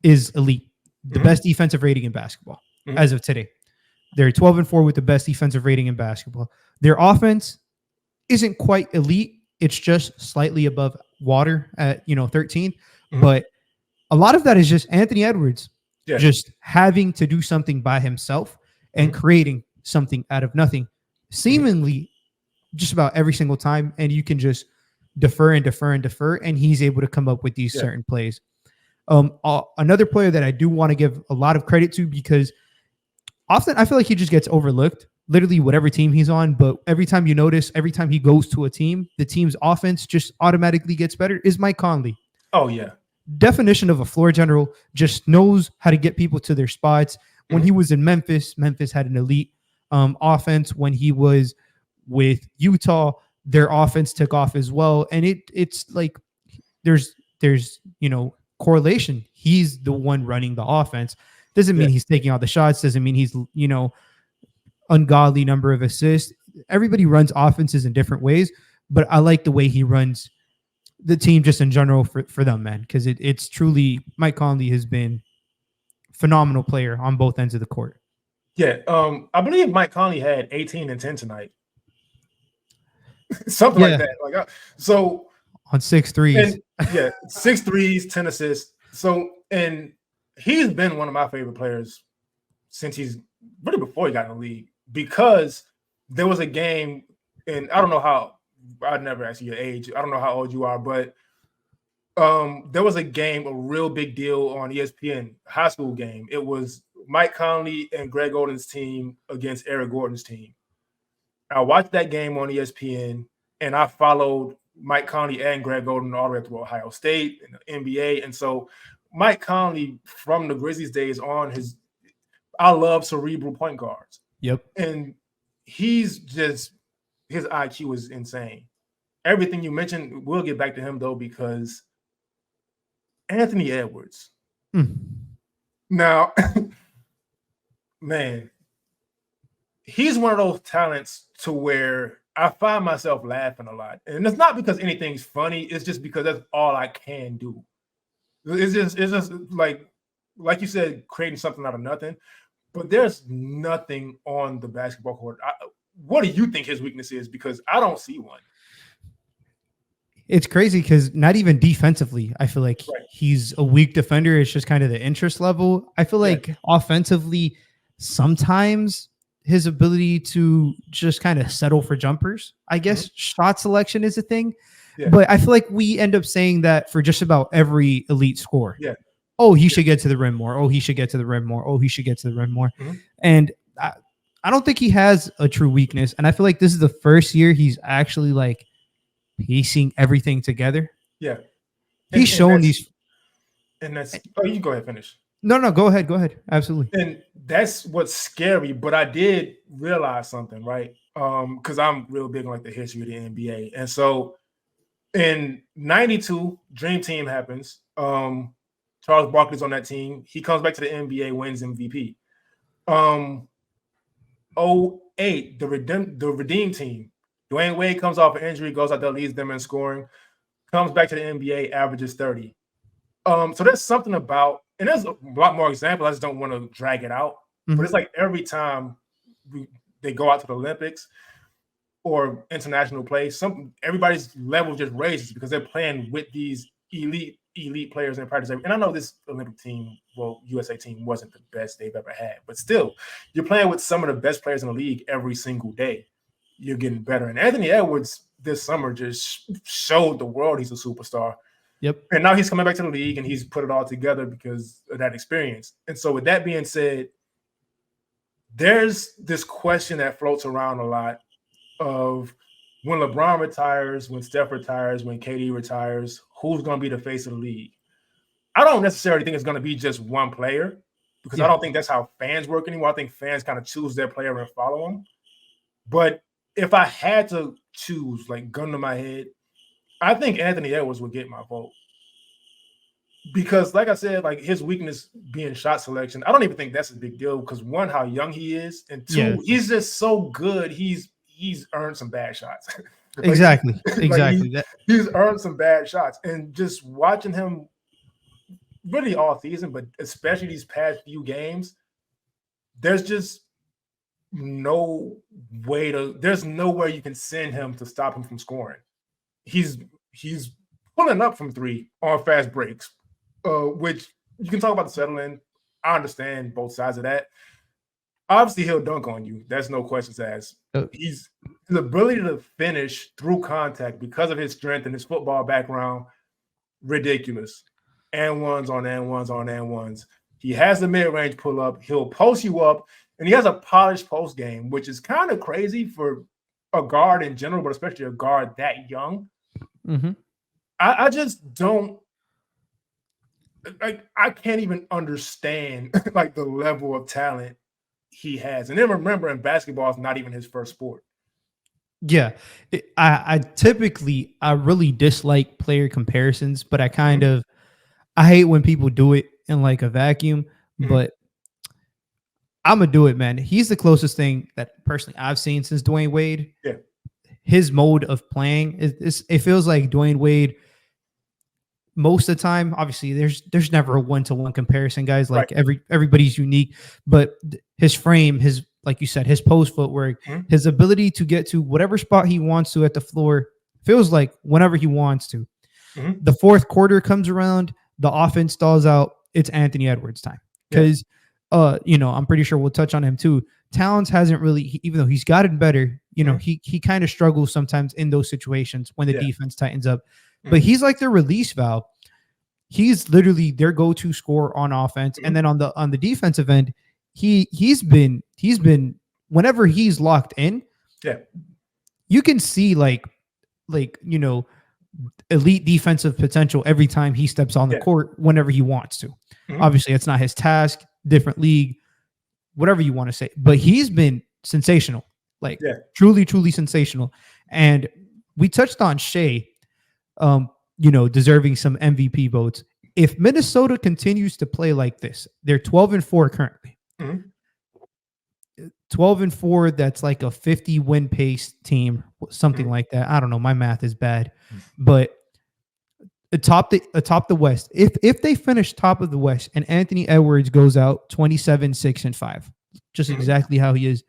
is elite. The best defensive rating in basketball as of today. They're 12-4 with the best defensive rating in basketball. Their offense isn't quite elite. It's just slightly above water at 13. But a lot of that is just Anthony Edwards just having to do something by himself and creating something out of nothing, seemingly just about every single time. And you can just defer, and he's able to come up with these certain plays. Another player that I do want to give a lot of credit to, because often I feel like he just gets overlooked, literally whatever team he's on. But every time you notice, every time he goes to a team, the team's offense just automatically gets better, is Mike Conley. Oh, yeah. Definition of a floor general, just knows how to get people to their spots. When he was in Memphis had an elite offense. When he was with Utah, their offense took off as well. And it's like there's correlation. He's the one running the offense. Doesn't mean he's taking all the shots. Doesn't mean he's, ungodly number of assists. Everybody runs offenses in different ways, but I like the way he runs the team just in general for them, man, because it's truly Mike Conley has been phenomenal player on both ends of the court. Yeah. I believe Mike Conley had 18 and 10 tonight. Something like that. Like so on 6 threes. 6 threes, 10 assists. So, and he's been one of my favorite players since he's really before he got in the league, because there was a game, and I don't know how, I'd never ask you your age. I don't know how old you are, but there was a game, a real big deal on ESPN, high school game. It was Mike Conley and Greg Oden's team against Eric Gordon's team. I watched that game on ESPN, and I followed Mike Conley and Greg Oden all the way up to Ohio State and the NBA. And so Mike Conley, from the Grizzlies days on, I love cerebral point guards. Yep. And he's just, his IQ is insane. Everything you mentioned, we'll get back to him though, because Anthony Edwards. Mm. Now, man, he's one of those talents to where I find myself laughing a lot. And it's not because anything's funny, it's just because that's all I can do. It's just like you said, creating something out of nothing. But there's nothing on the basketball court. What do you think his weakness is? Because I don't see one. It's crazy because not even defensively, I feel like he's a weak defender. It's just kind of the interest level. I feel like offensively, sometimes his ability to just kind of settle for jumpers, I guess shot selection is a thing. Yeah. But I feel like we end up saying that for just about every elite scorer. Yeah. Oh, he should get to the rim more. Oh, he should get to the rim more. Oh, he should get to the rim more. And I don't think he has a true weakness. And I feel like this is the first year he's actually like piecing everything together. Yeah. He's shown these. And that's, oh, you can go ahead and finish. No, go ahead. Go ahead. Absolutely. And that's what's scary. But I did realize something, right? Because I'm real big on like the history of the NBA. And so in 92, Dream Team happens. Charles Barkley's on that team. He comes back to the NBA, wins MVP. 08, the Redeem team. Dwayne Wade comes off an injury, goes out there, leads them in scoring, comes back to the NBA, averages 30. So there's something about, and there's a lot more examples. I just don't want to drag it out. But it's like every time they go out to the Olympics or international play, everybody's level just raises because they're playing with these elite players in practice. And I know this Olympic team, USA team wasn't the best they've ever had, but still, you're playing with some of the best players in the league every single day. You're getting better. And Anthony Edwards this summer just showed the world he's a superstar. Yep. And now he's coming back to the league and he's put it all together because of that experience. And so with that being said, there's this question that floats around a lot of when LeBron retires, when Steph retires, when KD retires, who's going to be the face of the league? I don't necessarily think it's going to be just one player because I don't think that's how fans work anymore. I think fans kind of choose their player and follow them. But if I had to choose, like gun to my head, I think Anthony Edwards would get my vote. Because like I said, like his weakness being shot selection, I don't even think that's a big deal because one, how young he is, and two, he's just so good. He's earned some bad shots. Exactly. He's earned some bad shots. And just watching him really all season, but especially these past few games, there's just there's nowhere you can send him to stop him from scoring. He's pulling up from three on fast breaks, which you can talk about the settling. I understand both sides of that. Obviously, he'll dunk on you. That's no questions asked. His ability to finish through contact because of his strength and his football background, ridiculous. And ones on and ones on and ones. He has the mid-range pull-up. He'll post you up, and he has a polished post game, which is kind of crazy for a guard in general, but especially a guard that young. I just don't I can't even understand like the level of talent he has. And then remember, in basketball, it's not even his first sport. Yeah. I typically really dislike player comparisons, but I hate when people do it in like a vacuum, but I'm gonna do it, man. He's the closest thing that personally I've seen since Dwayne Wade. Yeah. His mode of playing it feels like Dwayne Wade most of the time. Obviously, there's never a one-to-one comparison, guys. Like everybody's unique, but his frame, his, like you said, his post footwork, his ability to get to whatever spot he wants to at the floor feels like whenever he wants to. The fourth quarter comes around, the offense stalls out. It's Anthony Edwards time because, I'm pretty sure we'll touch on him too. Towns hasn't really, even though he's gotten better, he kind of struggles sometimes in those situations when the defense tightens up. But he's like their release valve. He's literally their go-to scorer on offense, and then on the defensive end, he's been whenever he's locked in, you can see like elite defensive potential every time he steps on the court whenever he wants to. Obviously, it's not his task, different league, whatever you want to say, but he's been sensational, truly, truly sensational. And we touched on Shai, deserving some MVP votes. if Minnesota continues to play like this, they're 12-4 currently. Mhm. 12-4, that's like a 50 win pace team, something Mhm. like that. I don't know. My math is bad, but atop the West, if they finish top of the West and Anthony Edwards goes out 27-6-5, just Mhm. exactly how he is,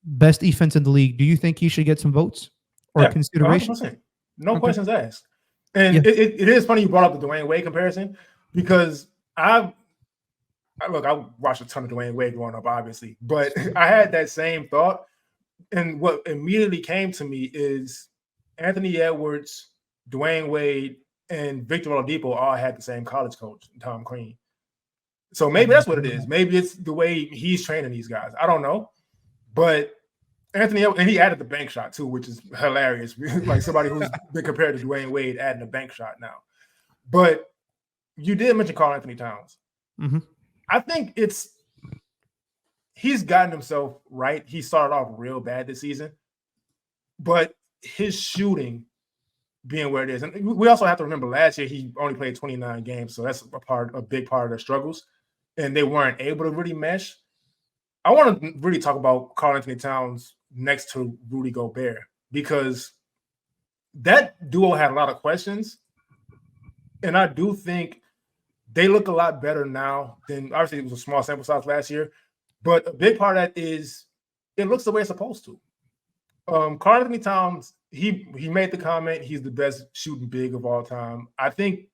best defense in the league, do you think he should get some votes or Yeah, consideration? 100%. No Okay. questions asked. And Yeah. it is funny you brought up the Dwayne Wade comparison, because I watched a ton of Dwayne Wade growing up, obviously, but I had that same thought. And what immediately came to me is Anthony Edwards, Dwayne Wade, and Victor Oladipo all had the same college coach, Tom Crean. So maybe that's what it is. Maybe it's the way he's training these guys. I don't know. But Anthony, and he added the bank shot too, which is hilarious. Like somebody who's been compared to Dwayne Wade adding a bank shot now. But you did mention Karl-Anthony Towns. Mm-hmm. I think he's gotten himself right. He started off real bad this season, but his shooting being where it is, and we also have to remember last year he only played 29 games, so that's a big part of their struggles, and they weren't able to really mesh. I want to really talk about Karl-Anthony Towns next to Rudy Gobert, because that duo had a lot of questions, and I do think they look a lot better now than, obviously it was a small sample size last year, but a big part of that is it looks the way it's supposed to. Karl-Anthony Towns, he made the comment he's the best shooting big of all time. I think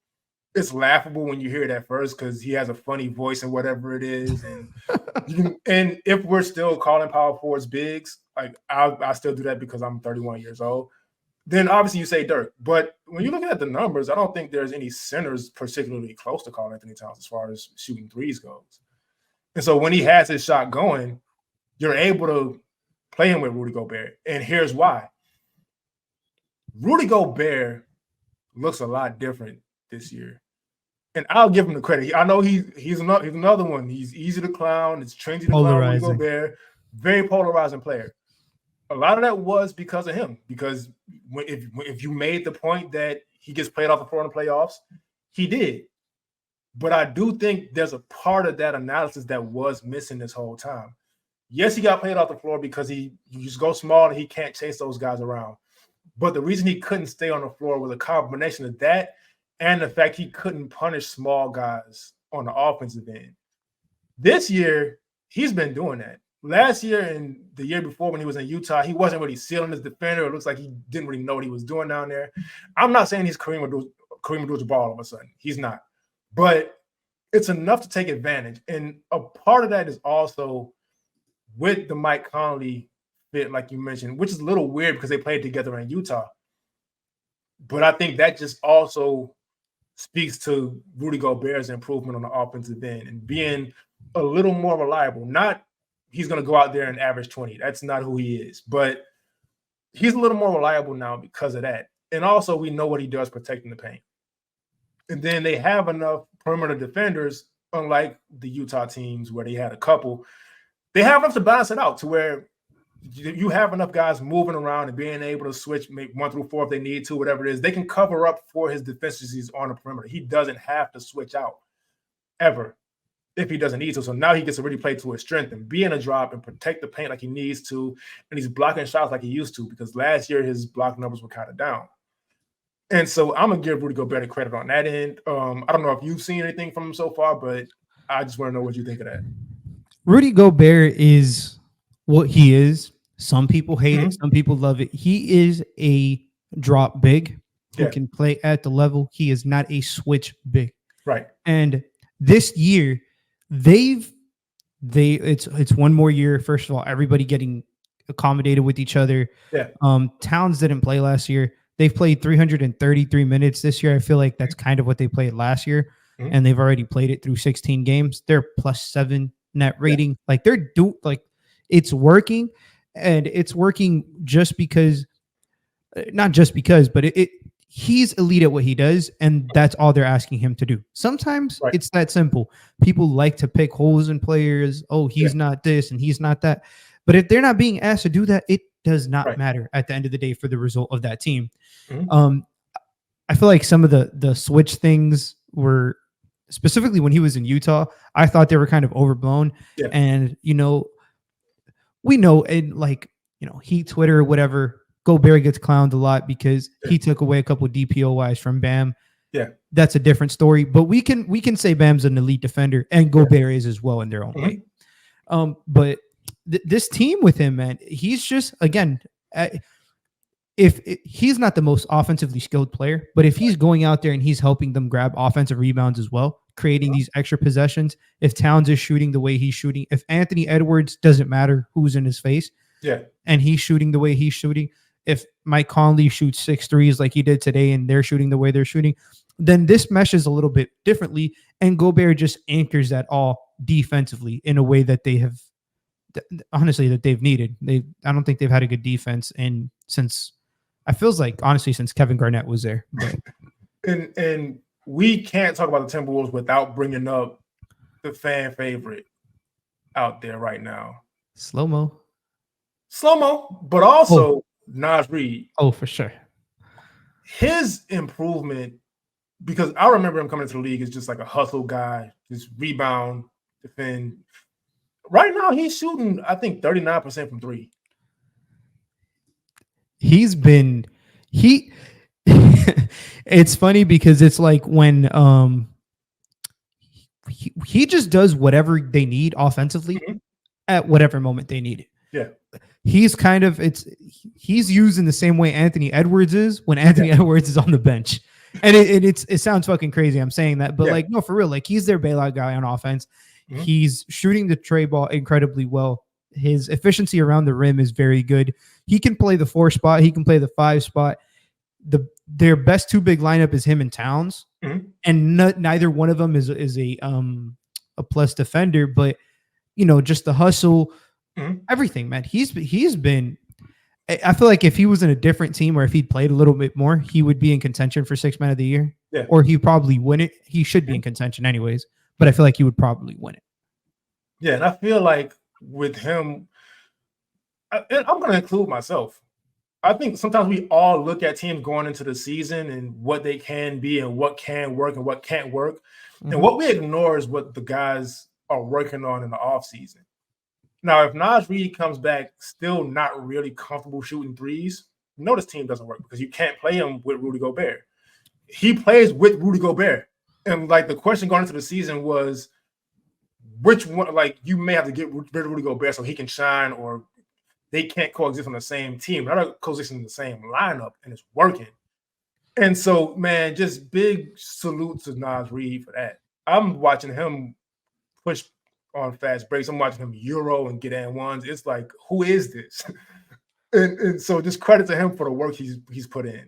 it's laughable when you hear it at first because he has a funny voice and whatever it is, and if we're still calling power forwards bigs, like I still do that because I'm 31 years old. Then obviously you say Dirk, but when you're looking at the numbers, I don't think there's any centers particularly close to Karl-Anthony Towns as far as shooting threes goes. And so when he has his shot going, you're able to play him with Rudy Gobert. And here's why. Rudy Gobert looks a lot different this year. And I'll give him the credit. I know he's another one. He's easy to clown. It's trendy to clown Rudy Gobert. Very polarizing player. A lot of that was because of him. Because if you made the point that he gets played off the floor in the playoffs, he did. But I do think there's a part of that analysis that was missing this whole time. Yes, he got played off the floor because you just go small and he can't chase those guys around. But the reason he couldn't stay on the floor was a combination of that and the fact he couldn't punish small guys on the offensive end. This year, he's been doing that. Last year and the year before when he was in Utah, he wasn't really sealing his defender. It looks like he didn't really know what he was doing down there. I'm not saying he's Kareem Abdul-Jabbar all of a sudden. He's not. But it's enough to take advantage. And a part of that is also with the Mike Conley fit, like you mentioned, which is a little weird because they played together in Utah. But I think that just also speaks to Rudy Gobert's improvement on the offensive end and being a little more reliable. Not he's going to go out there and average 20. That's not who he is. But he's a little more reliable now because of that. And also we know what he does protecting the paint. And then they have enough perimeter defenders, unlike the Utah teams where they had a couple. They have enough to balance it out to where you have enough guys moving around and being able to switch, make 1 through 4 if they need to, whatever it is. They can cover up for his deficiencies on the perimeter. He doesn't have to switch out ever if he doesn't need to. So now he gets to really play to his strength and be in a drop and protect the paint like he needs to. And he's blocking shots like he used to, because last year his block numbers were kind of down. And so I'm going to give Rudy Gobert credit on that end. I don't know if you've seen anything from him so far, but I just want to know what you think of that. Rudy Gobert is what he is. Some people hate it. Some people love it. He is a drop big who can play at the level. He is not a switch big. Right. And this year, it's one more year. First of all, everybody getting accommodated with each other. Yeah. Towns didn't play last year. They've played 333 minutes this year. I feel like that's kind of what they played last year. And they've already played it through 16 games. They're +7 net rating. Yeah. Like it's working, and it's working just because, not just because, but he's elite at what he does, and that's all they're asking him to do. Sometimes it's that simple. People like to pick holes in players. Oh, he's not this and he's not that. But if they're not being asked to do that, it does not matter at the end of the day for the result of that team. I feel like some of the switch things were specifically when he was in Utah, I thought they were kind of overblown. Yeah. And, we know in Heat Twitter or whatever, Gobert gets clowned a lot because he took away a couple of DPOYs from Bam. Yeah. That's a different story. But we can say Bam's an elite defender, and Gobert is as well in their own way. But this team with him, man, he's just, again, if he's not the most offensively skilled player, but if he's going out there and he's helping them grab offensive rebounds as well, creating these extra possessions, if Towns is shooting the way he's shooting, if Anthony Edwards, doesn't matter who's in his face, and he's shooting the way he's shooting, if Mike Conley shoots 6 threes like he did today and they're shooting the way they're shooting, then this meshes a little bit differently, and Gobert just anchors that all defensively in a way that they have, honestly, that they've needed. I don't think they've had a good defense since Kevin Garnett was there. And we can't talk about the Timberwolves without bringing up the fan favorite out there right now. Slow-mo, but also Naz Reid. Oh, for sure. His improvement, because I remember him coming into the league as just like a hustle guy, just rebound, defend. Right now, he's shooting, I think, 39% from 3. It's funny because it's like when he just does whatever they need offensively at whatever moment they need it. Yeah. He's used in the same way Anthony Edwards is when Anthony Edwards is on the bench. And it sounds fucking crazy I'm saying that, but no, for real, like he's their bailout guy on offense. He's shooting the tray ball incredibly well. His efficiency around the rim is very good. He can play the 4 spot. He can play the 5 spot. Their best 2 big lineup is him and Towns, and neither one of them is a plus defender. But just the hustle, everything, man. He's been. I feel like if he was in a different team or if he'd played a little bit more, he would be in contention for 6 Man of the Year. Yeah. Or he probably win it. He should be in contention anyways, but I feel like he would probably win it. Yeah, and I feel like with him, I'm going to include myself. I think sometimes we all look at teams going into the season and what they can be and what can work and what can't work. And what we ignore is what the guys are working on in the offseason. Now, if Naz Reid comes back still not really comfortable shooting threes, this team doesn't work because you can't play him with Rudy Gobert. He plays with Rudy Gobert. And like the question going into the season was, which one, like you may have to get rid of Rudy Gobert so he can shine, or they can't coexist on the same team. They're not coexisting in the same lineup, and it's working. And so, man, just big salute to Naz Reid for that. I'm watching him push on fast breaks. I'm watching him Euro and get and ones. It's like, who is this? and so just credit to him for the work he's put in.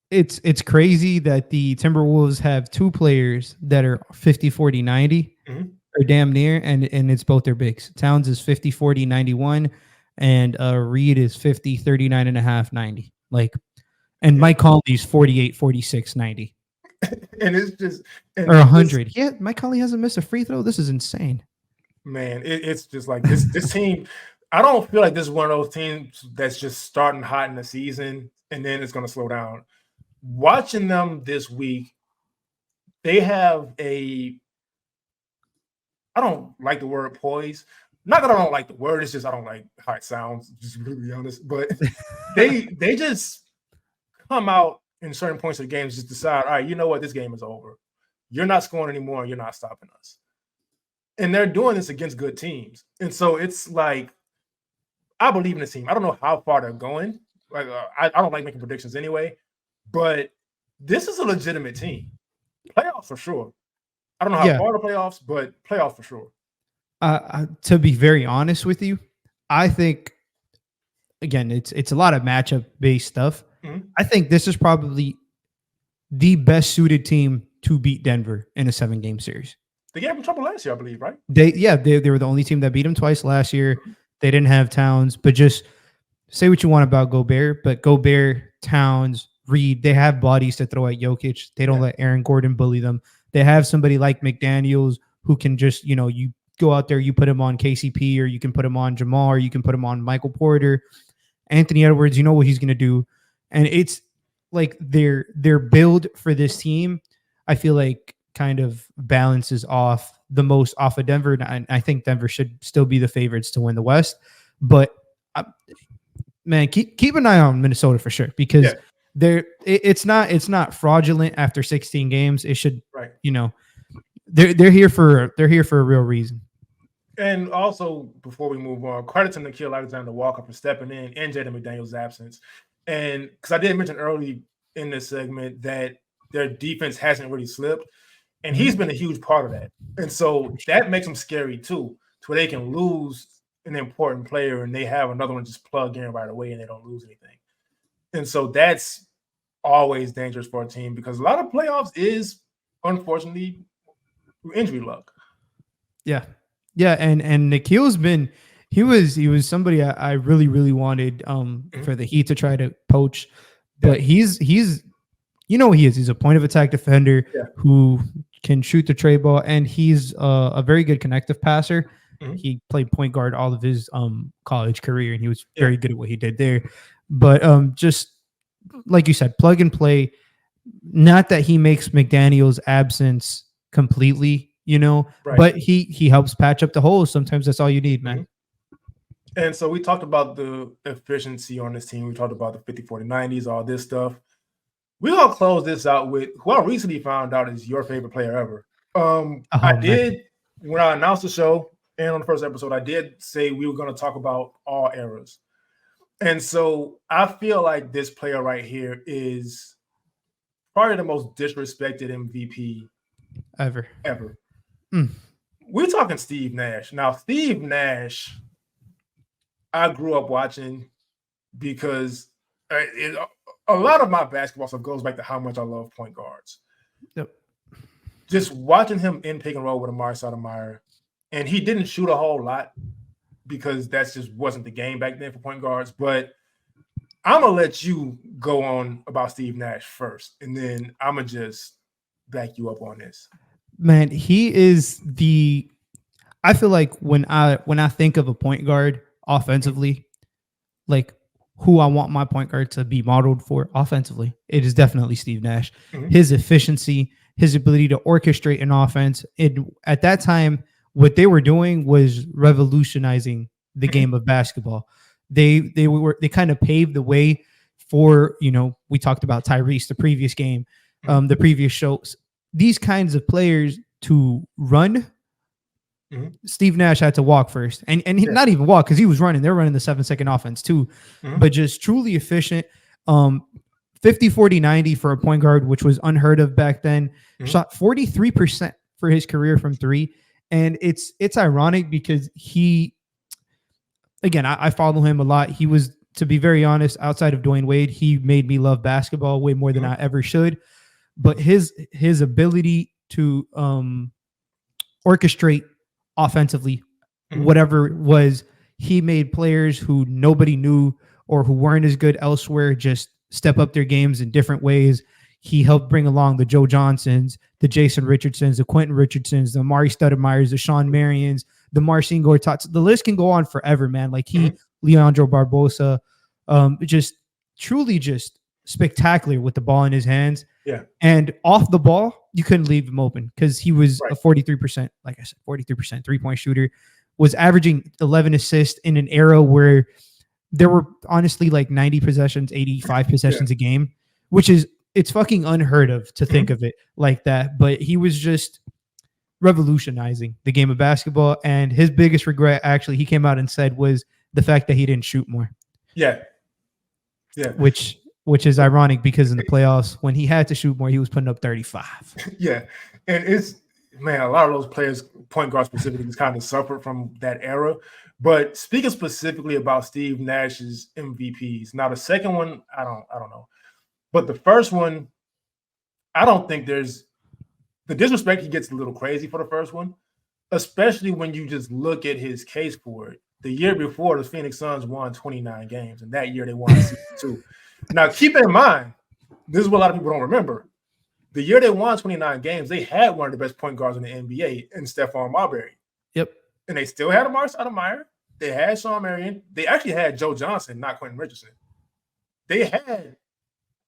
It's crazy that the Timberwolves have 2 players that are 50-40-90 or damn near, and it's both their bigs. Towns is 50-40-91, and Reid is 50-39.5-90. Like, and Mike Conley's 48-46-90. And it's just or 100. Yeah, Mike Conley hasn't missed a free throw. This is insane. Man, it's just like this team. I don't feel like this is one of those teams that's just starting hot in the season and then it's going to slow down. Watching them this week, they have I don't like the word poise. Not that I don't like the word, it's just I don't like how it sounds, just to be honest. But they just come out in certain points of the game, just decide, all right, you know what, this game is over. You're not scoring anymore, and you're not stopping us. And they're doing this against good teams. And so it's like, I believe in this team. I don't know how far they're going. Like I don't like making predictions anyway, but this is a legitimate team. Playoffs for sure. I don't know how far the playoffs, but playoffs for sure. To be very honest with you, I think, again, it's a lot of matchup-based stuff. I think this is probably the best suited team to beat Denver in a 7-game series. They gave them trouble last year, I believe, right? They were the only team that beat them twice last year. They didn't have Towns, but just say what you want about Gobert, but Gobert, Towns, Reid, they have bodies to throw at Jokic. They don't let Aaron Gordon bully them. They have somebody like McDaniels who can just, you go out there, you put him on KCP, or you can put him on Jamal, or you can put him on Michael Porter. Anthony Edwards, you know what he's going to do. And it's like their build for this team, I feel like kind of balances off the most off of Denver. And I think Denver should still be the favorites to win the West. But man, keep an eye on Minnesota for sure, because it's not fraudulent after 16 games. It should, they're here for a real reason. And also, before we move on, credit to Nickeil Alexander-Walker for stepping in and Jaden McDaniels' absence. And because I did mention early in this segment that their defense hasn't really slipped, and he's been a huge part of that. And so that makes them scary too, to where they can lose an important player and they have another one just plug in right away and they don't lose anything. And so that's always dangerous for a team, because a lot of playoffs is, unfortunately, injury luck. Yeah. Yeah, and Nickeil's been he was somebody I really, really wanted for the Heat to try to poach. But he's he is. He's a point of attack defender who can shoot the tray ball, and he's a very good connective passer. He played point guard all of his college career, and he was very good at what he did there. But just like you said, plug and play. Not that he makes McDaniel's absence completely, but he helps patch up the holes. Sometimes that's all you need, man. And so we talked about the efficiency on this team. We talked about the 50, 40, 90s, all this stuff. We're going to close this out with who I recently found out is your favorite player ever. When I announced the show and on the first episode, I did say we were going to talk about all eras. And so I feel like this player right here is probably the most disrespected MVP ever. We're talking Steve Nash. Now, Steve Nash, I grew up watching because a lot of my basketball stuff goes back to how much I love point guards. Yep. Just watching him in pick and roll with Amari Stoudemire, and he didn't shoot a whole lot because that just wasn't the game back then for point guards. But I'm going to let you go on about Steve Nash first, and then I'm going to just back you up on this. Man, he is I feel like when I think of a point guard offensively, like who I want my point guard to be modeled for offensively, it is definitely Steve Nash. His efficiency, his ability to orchestrate an offense. At that time, what they were doing was revolutionizing the game of basketball. They kind of paved the way for, we talked about Tyrese the previous game, the previous shows. These kinds of players to run, Steve Nash had to walk first, and he, not even walk because he was running. They're running the 7-second offense too, but just truly efficient. 50, 40, 90 for a point guard, which was unheard of back then. Shot 43% for his career from three, and it's ironic because I follow him a lot. He was, to be very honest, outside of Dwayne Wade, he made me love basketball way more than I ever should. But his ability to orchestrate offensively, whatever it was, he made players who nobody knew or who weren't as good elsewhere just step up their games in different ways. He helped bring along the Joe Johnsons, the Jason Richardsons, the Quentin Richardsons, the Amari Stoudemires, the Sean Marions, the Marcin Gortats. The list can go on forever, man. Like Leandro Barbosa, just truly just spectacular with the ball in his hands. Yeah. And off the ball, you couldn't leave him open because he was a 43%, like I said, 43% three-point shooter, was averaging 11 assists in an era where there were honestly like 90 possessions, 85 possessions a game, which is, it's fucking unheard of to think of it like that. But he was just revolutionizing the game of basketball. And his biggest regret, actually, he came out and said, was the fact that he didn't shoot more. Yeah. Which is ironic because in the playoffs, when he had to shoot more, he was putting up 35. Yeah. And it's, man, a lot of those players, point guard specifically, just kind of suffered from that era. But speaking specifically about Steve Nash's MVPs, now the second one, I don't know. But the first one, I don't think there's the disrespect. He gets a little crazy for the first one, especially when you just look at his case for it. The year before, the Phoenix Suns won 29 games, and that year they won 62. Now, keep in mind, this is what a lot of people don't remember. The year they won 29 games, they had one of the best point guards in the NBA in Stephon Marbury. Yep. And they still had Amari Stoudemire. They had Sean Marion. They actually had Joe Johnson, not Quentin Richardson. They had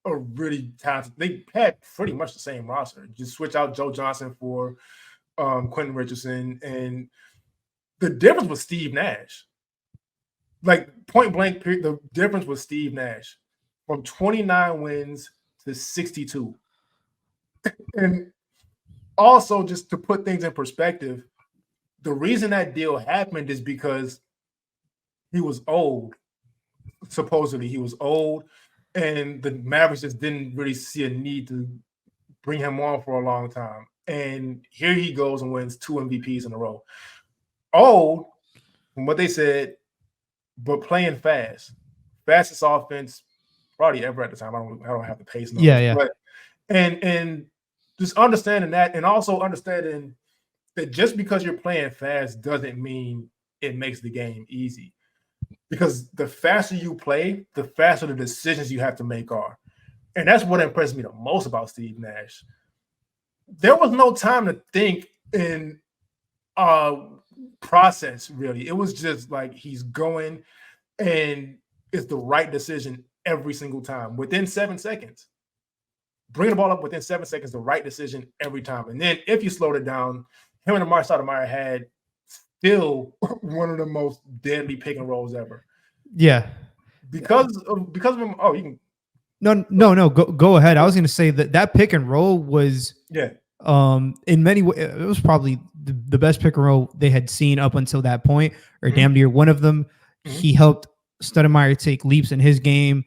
a really talented. They had pretty much the same roster. Just switch out Joe Johnson for Quentin Richardson, and the difference was Steve Nash. Like point blank, period, the difference was Steve Nash from 29 wins to 62. And also, just to put things in perspective, the reason that deal happened is because he was old. Supposedly, he was old, and the Mavericks just didn't really see a need to bring him on for a long time. And here he goes and wins 2 MVPs in a row. Old, from what they said, but playing fast. Fastest offense probably ever at the time. I don't have the pace numbers. Yeah. But and just understanding that, and also understanding that just because you're playing fast doesn't mean it makes the game easy. Because the faster you play, the faster the decisions you have to make are. And that's what impressed me the most about Steve Nash. There was no time to think in process, really. It was just like he's going, and it's the right decision every single time within 7 seconds. Bring the ball up within 7 seconds, the right decision every time. And then if you slowed it down, him and Amari Stoudemire had still one of the most deadly pick and rolls ever. Yeah. Because of him. Oh, you can. No. Go ahead. I was going to say that pick and roll was in many ways it was probably the best pick and roll they had seen up until that point, or damn near one of them. He helped Stoudemire take leaps in his game.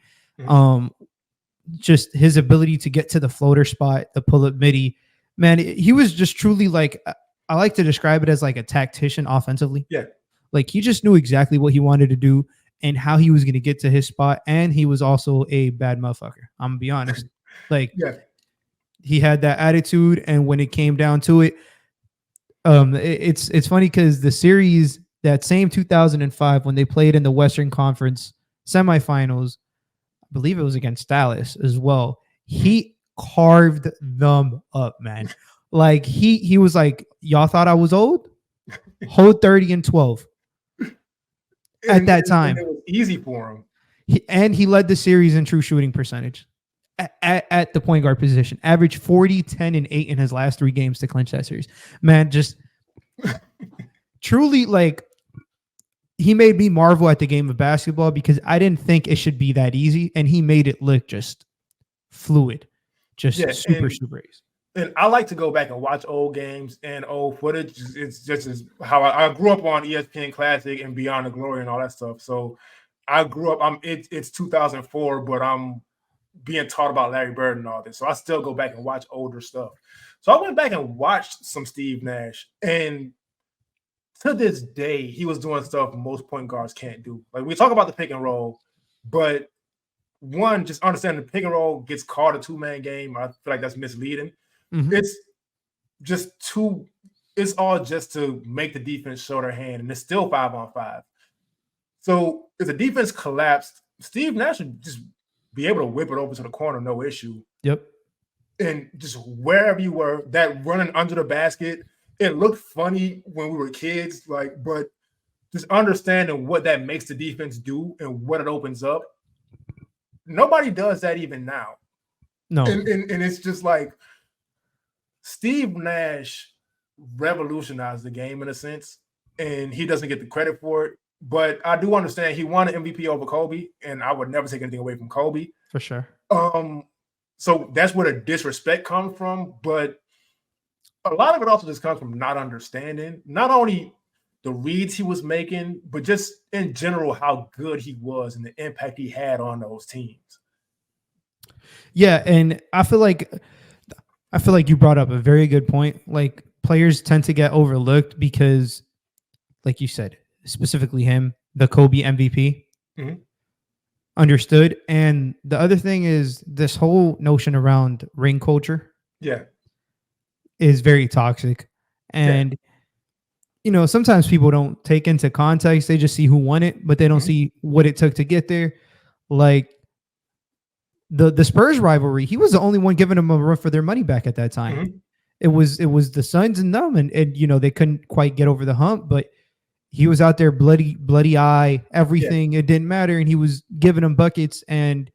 Just his ability to get to the floater spot, the pull up midi. Man, he was just truly like, I like to describe it as like a tactician offensively. Yeah. Like he just knew exactly what he wanted to do and how he was going to get to his spot. And he was also a bad motherfucker. I'm gonna be honest. Like he had that attitude. And when it came down to it, it's funny because the series, that same 2005, when they played in the Western Conference semifinals, I believe it was against Dallas as well. He carved them up, man. Like he was like, y'all thought I was old? Hold 30 and 12 at that time. It was easy for him. He led the series in true shooting percentage at the point guard position. Averaged 40, 10, and 8 in his last 3 games to clinch that series. Man, just truly, like, he made me marvel at the game of basketball because I didn't think it should be that easy, and he made it look just fluid, just super easy. And I like to go back and watch old games and old footage. It's just as how I grew up on ESPN Classic and Beyond the Glory and all that stuff. So I grew up. It's 2004, but I'm being taught about Larry Bird and all this. So I still go back and watch older stuff. So I went back and watched some Steve Nash, and to this day, he was doing stuff most point guards can't do. Like, we talk about the pick and roll, but one, just understand the pick and roll gets called a 2-man game. I feel like that's misleading. It's just it's all just to make the defense show their hand, and it's still 5-on-5. So if the defense collapsed, Steve Nash would just be able to whip it over to the corner, no issue. Yep. And just wherever you were, that running under the basket, it looked funny when we were kids, like, but just understanding what that makes the defense do and what it opens up. Nobody does that even now. No. And it's just like, Steve Nash revolutionized the game in a sense, and he doesn't get the credit for it. But I do understand he won an MVP over Kobe, and I would never take anything away from Kobe. For sure. So that's where the disrespect comes from. But a lot of it also just comes from not understanding, not only the reads he was making, but just in general how good he was and the impact he had on those teams. Yeah, and I feel like you brought up a very good point. Like, players tend to get overlooked because, like you said, specifically him, the Kobe MVP, understood. And the other thing is this whole notion around ring culture. Yeah. Is very toxic. And, you know, sometimes people don't take into context. They just see who won it, but they don't see what it took to get there. Like, the Spurs rivalry, he was the only one giving them a run for their money back at that time. It was the Suns and them, and you know, they couldn't quite get over the hump, but he was out there bloody eye, everything. It didn't matter, and he was giving them buckets. And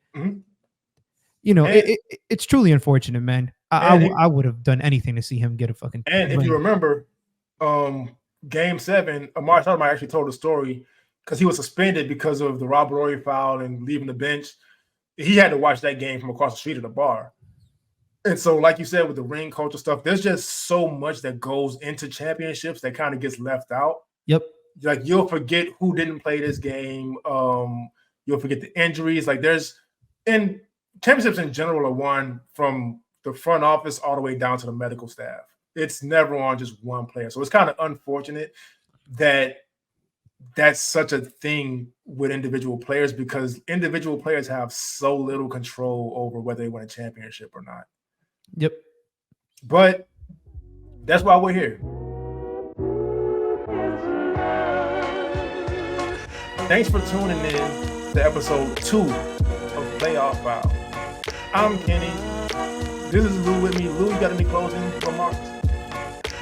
you it's truly unfortunate, man. I would have done anything to see him get a fucking. And if you remember, Game 7, Amar Stoudemire actually told a story because he was suspended because of the Rivalry foul and leaving the bench. He had to watch that game from across the street at a bar. And so, like you said, with the ring culture stuff, there's just so much that goes into championships that kind of gets left out. Yep. Like, you'll forget who didn't play this game. You'll forget the injuries. And championships in general are won from the front office all the way down to the medical staff. It's never on just one player. So it's kind of unfortunate that that's such a thing with individual players, because individual players have so little control over whether they win a championship or not. Yep. But that's why we're here. Thanks for tuning in to episode 2 of Playoff File. I'm Kenny. This is Lou with me. Lou, you got any closing remarks?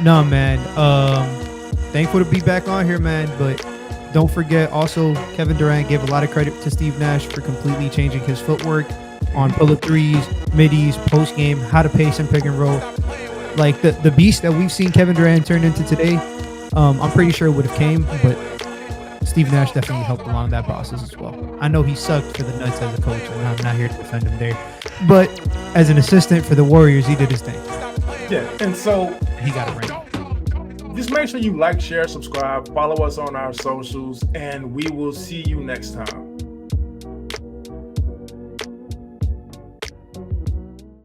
No, man. Thankful to be back on here, man. But don't forget, also, Kevin Durant gave a lot of credit to Steve Nash for completely changing his footwork on pull-up threes, middies, post-game, how to pace and pick and roll. Like the beast that we've seen Kevin Durant turn into today, I'm pretty sure it would have came, but Steve Nash definitely helped along that process as well. I know he sucked for the Nuts as a coach, and I'm not here to defend him there. But as an assistant for the Warriors, he did his thing. Yeah, and so he got it right. Just make sure you like, share, subscribe, follow us on our socials, and we will see you next time.